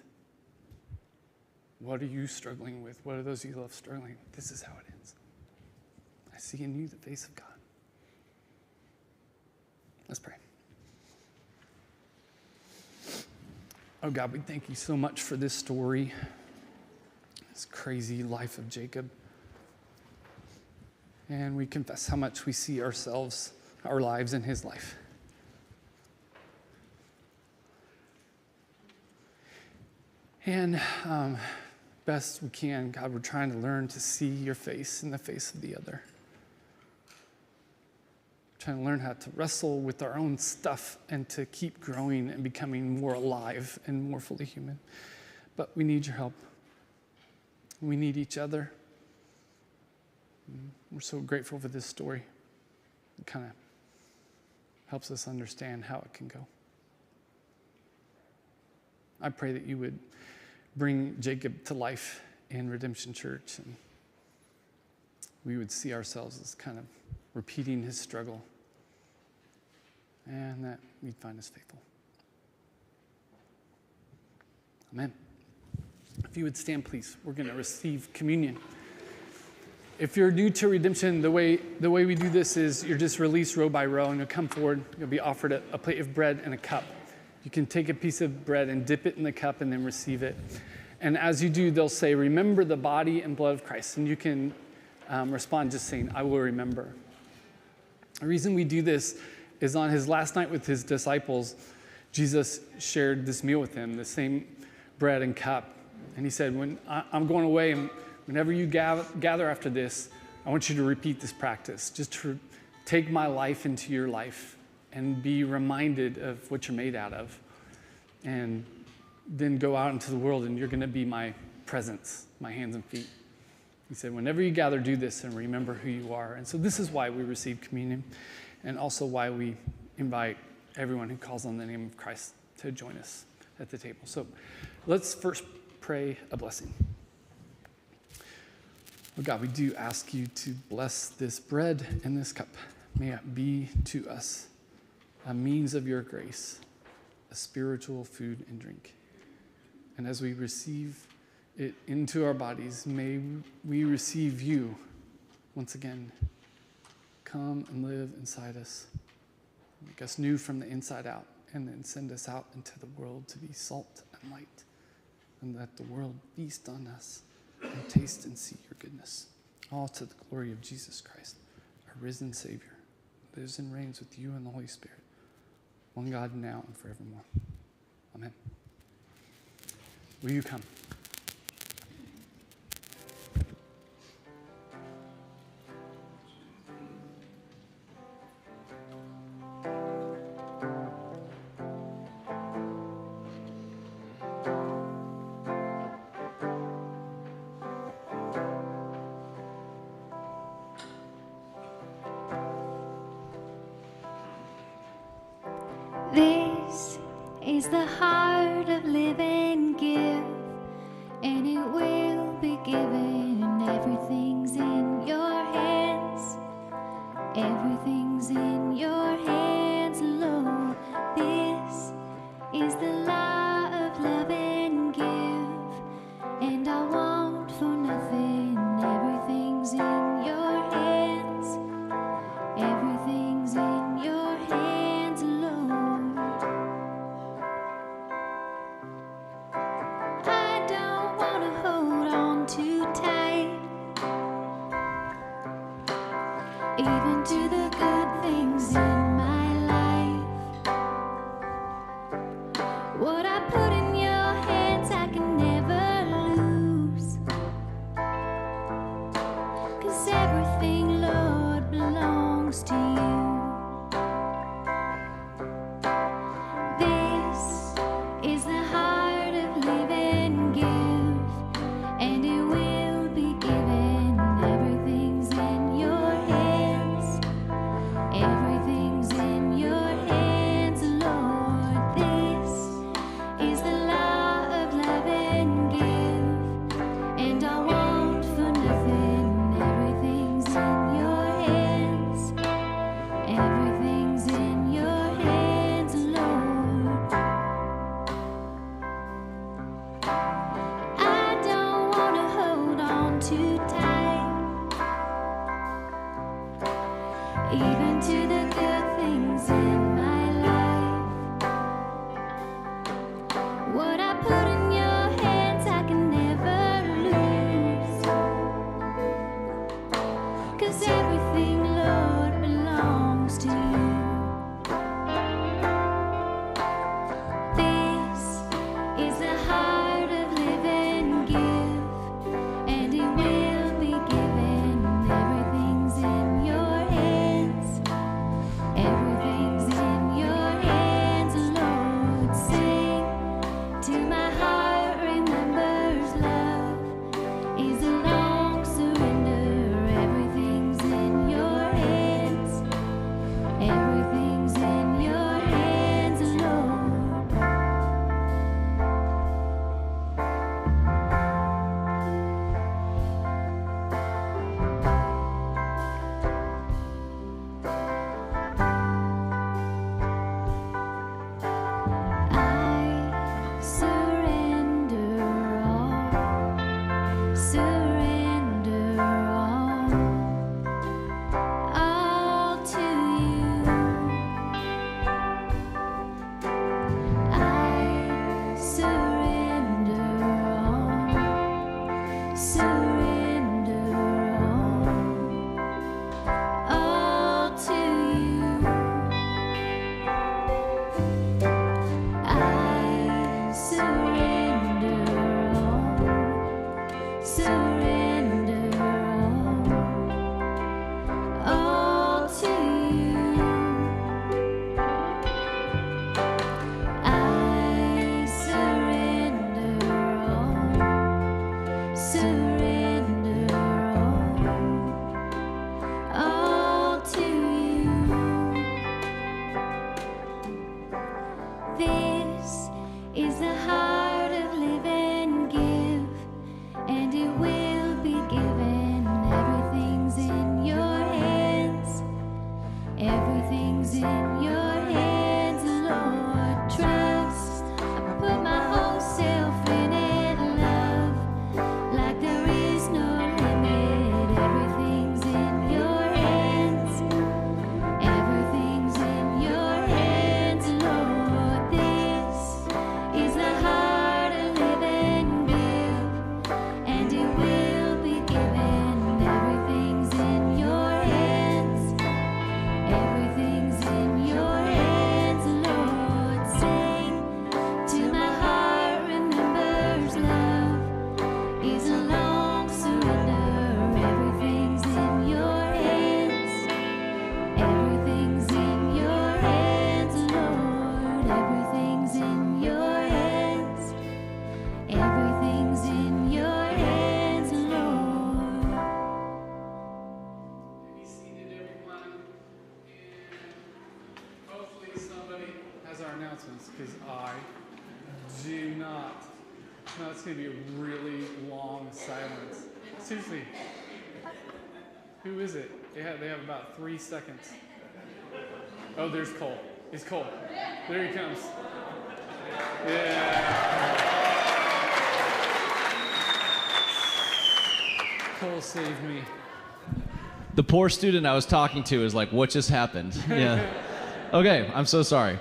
S9: What are you struggling with? What are those you love struggling with? This is how it ends. I see in you the face of God. Let's pray. Oh God, we thank you so much for this story, this crazy life of Jacob. And we confess how much we see ourselves, our lives in his life. And best we can, God, we're trying to learn to see your face in the face of the other. Trying to learn how to wrestle with our own stuff and to keep growing and becoming more alive and more fully human. But we need your help. We need each other. We're so grateful for this story. It kind of helps us understand how it can go. I pray that you would bring Jacob to life in Redemption Church, and we would see ourselves as kind of repeating his struggle, and that we'd find us faithful. Amen. If you would stand, please, we're going to receive communion. If you're new to Redemption, the way we do this is you're just released row by row, and you'll come forward. You'll be offered a plate of bread and a cup. You can take a piece of bread and dip it in the cup and then receive it. And as you do, they'll say, remember the body and blood of Christ. And you can respond just saying, I will remember. The reason we do this is on his last night with his disciples, Jesus shared this meal with them, the same bread and cup. And he said, when I'm going away, and whenever you gather after this, I want you to repeat this practice. Just to take my life into your life and be reminded of what you're made out of. And then go out into the world, and you're going to be my presence, my hands and feet. He said, whenever you gather, do this and remember who you are. And so this is why we receive communion, and also why we invite everyone who calls on the name of Christ to join us at the table. So let's first pray a blessing. Oh God, we do ask you to bless this bread and this cup. May it be to us a means of your grace, a spiritual food and drink. And as we receive it into our bodies, may we receive you once again. Come and live inside us. Make us new from the inside out, and then send us out into the world to be salt and light, and let the world feast on us and taste and see your goodness. All to the glory of Jesus Christ, our risen Savior, who lives and reigns with you and the Holy Spirit, one God now and forevermore. Amen. Will you come?
S7: This is the heart of live and give, and it will be given. Everything's in your hands. Everything's in your hands, Lord. This is the law of love and give, and I want for nothing. Everything's in your hands. Everything's in your hands, Lord. I don't want to hold on too tight, even to the good things in my life. What I put in your hands I can never lose, 'cause everything, Lord, belongs to you. This is the heart of live and give, and it will be given. Everything's in your hands. Everything's in your hands, Lord. This is the law of love and give, and I want for nothing. Everything's in your hands. Everything's in your hands, Lord. I don't want to hold on too tight, even to the good things in my life. What I put in your hands I can never lose, 'cause everything, Lord, belongs to you. This is the heart of live and give, and it will be given. Everything's in your hands. Everything's in your hands, Lord. Sing to my heart, remembers love is a long surrender. Everything's in your hands. Everything's in your hands, Lord. I surrender.
S9: Do not. No, it's going to be a really long silence. Seriously. Who is it? They have about 3 seconds. Oh, there's Cole. He's Cole. There he comes. Yeah. Cole saved me.
S10: The poor student I was talking to is like, what just happened? Yeah. Okay, I'm so sorry.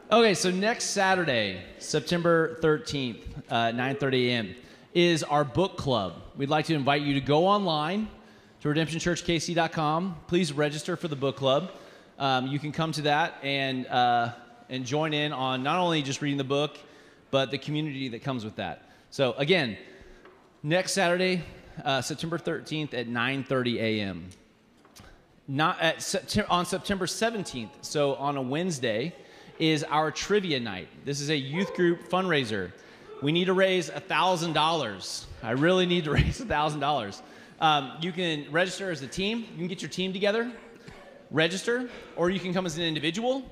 S10: Okay, so next Saturday, September 13th, 9:30 a.m., is our book club. We'd like to invite you to go online to redemptionchurchkc.com. Please register for the book club. You can come to that and join in on not only just reading the book, but the community that comes with that. So again, next Saturday, September 13th at 9:30 a.m. On September 17th, so on a Wednesday, is our trivia night. This is a youth group fundraiser. We need to raise $1,000. I really need to raise $1,000. You can register as a team. You can get your team together, register, or you can come as an individual.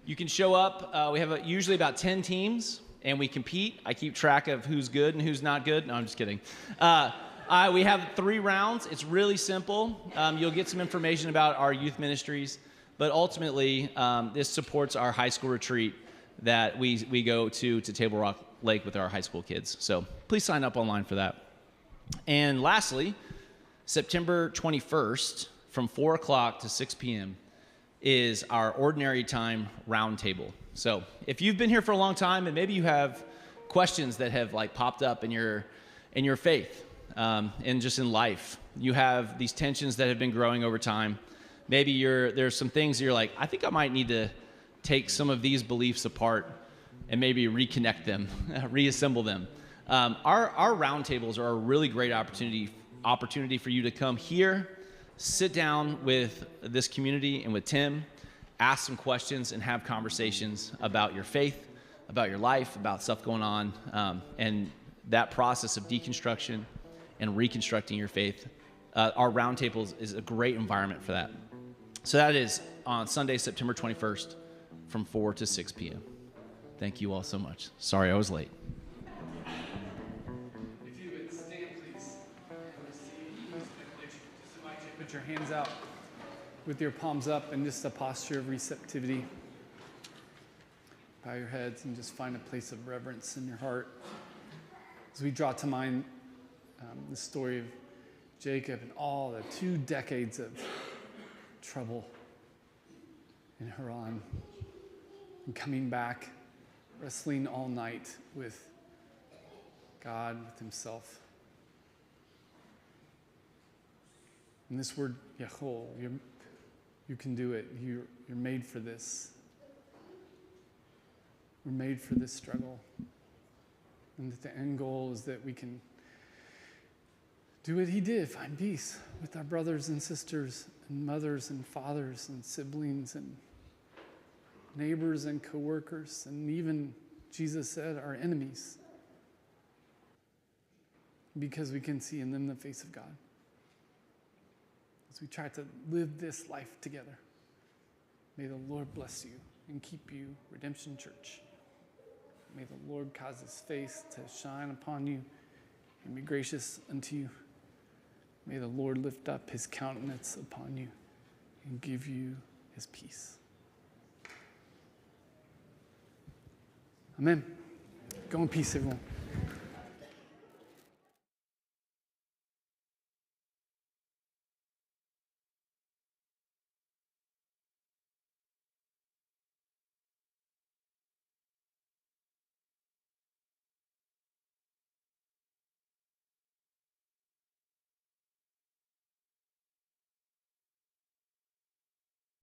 S10: You can show up. We have usually about 10 teams, and we compete. I keep track of who's good and who's not good. No, I'm just kidding. We have 3 rounds. It's really simple. You'll get some information about our youth ministries, but ultimately, this supports our high school retreat that we go to Table Rock Lake with our high school kids. So please sign up online for that. And lastly, September 21st from 4 o'clock to 6 p.m. is our Ordinary Time Roundtable. So if you've been here for a long time and maybe you have questions that have like popped up in your faith and just in life, you have these tensions that have been growing over time. Maybe there's some things that you're like, I think I might need to take some of these beliefs apart and maybe reconnect them, reassemble them. Our roundtables are a really great opportunity for you to come here, sit down with this community and with Tim, ask some questions and have conversations about your faith, about your life, about stuff going on, and that process of deconstruction and reconstructing your faith. Our roundtables is a great environment for that. So that is on Sunday, September 21st from 4 to 6 p.m. Thank you all so much. Sorry I was late.
S9: If you would stand, please, and receive this benediction. Just invite you to put your hands out with your palms up in just a posture of receptivity. Bow your heads and just find a place of reverence in your heart. As we draw to mind the story of Jacob and all the 2 decades of trouble in Haran and coming back, wrestling all night with God, with himself. And this word, Yahol, you can do it. You're made for this. We're made for this struggle. And that the end goal is that we can do what he did, find peace with our brothers and sisters and mothers and fathers and siblings and neighbors and coworkers and even, Jesus said, our enemies. Because we can see in them the face of God. As we try to live this life together, may the Lord bless you and keep you, Redemption Church. May the Lord cause his face to shine upon you and be gracious unto you. May the Lord lift up his countenance upon you and give you his peace. Amen. Go in peace, everyone.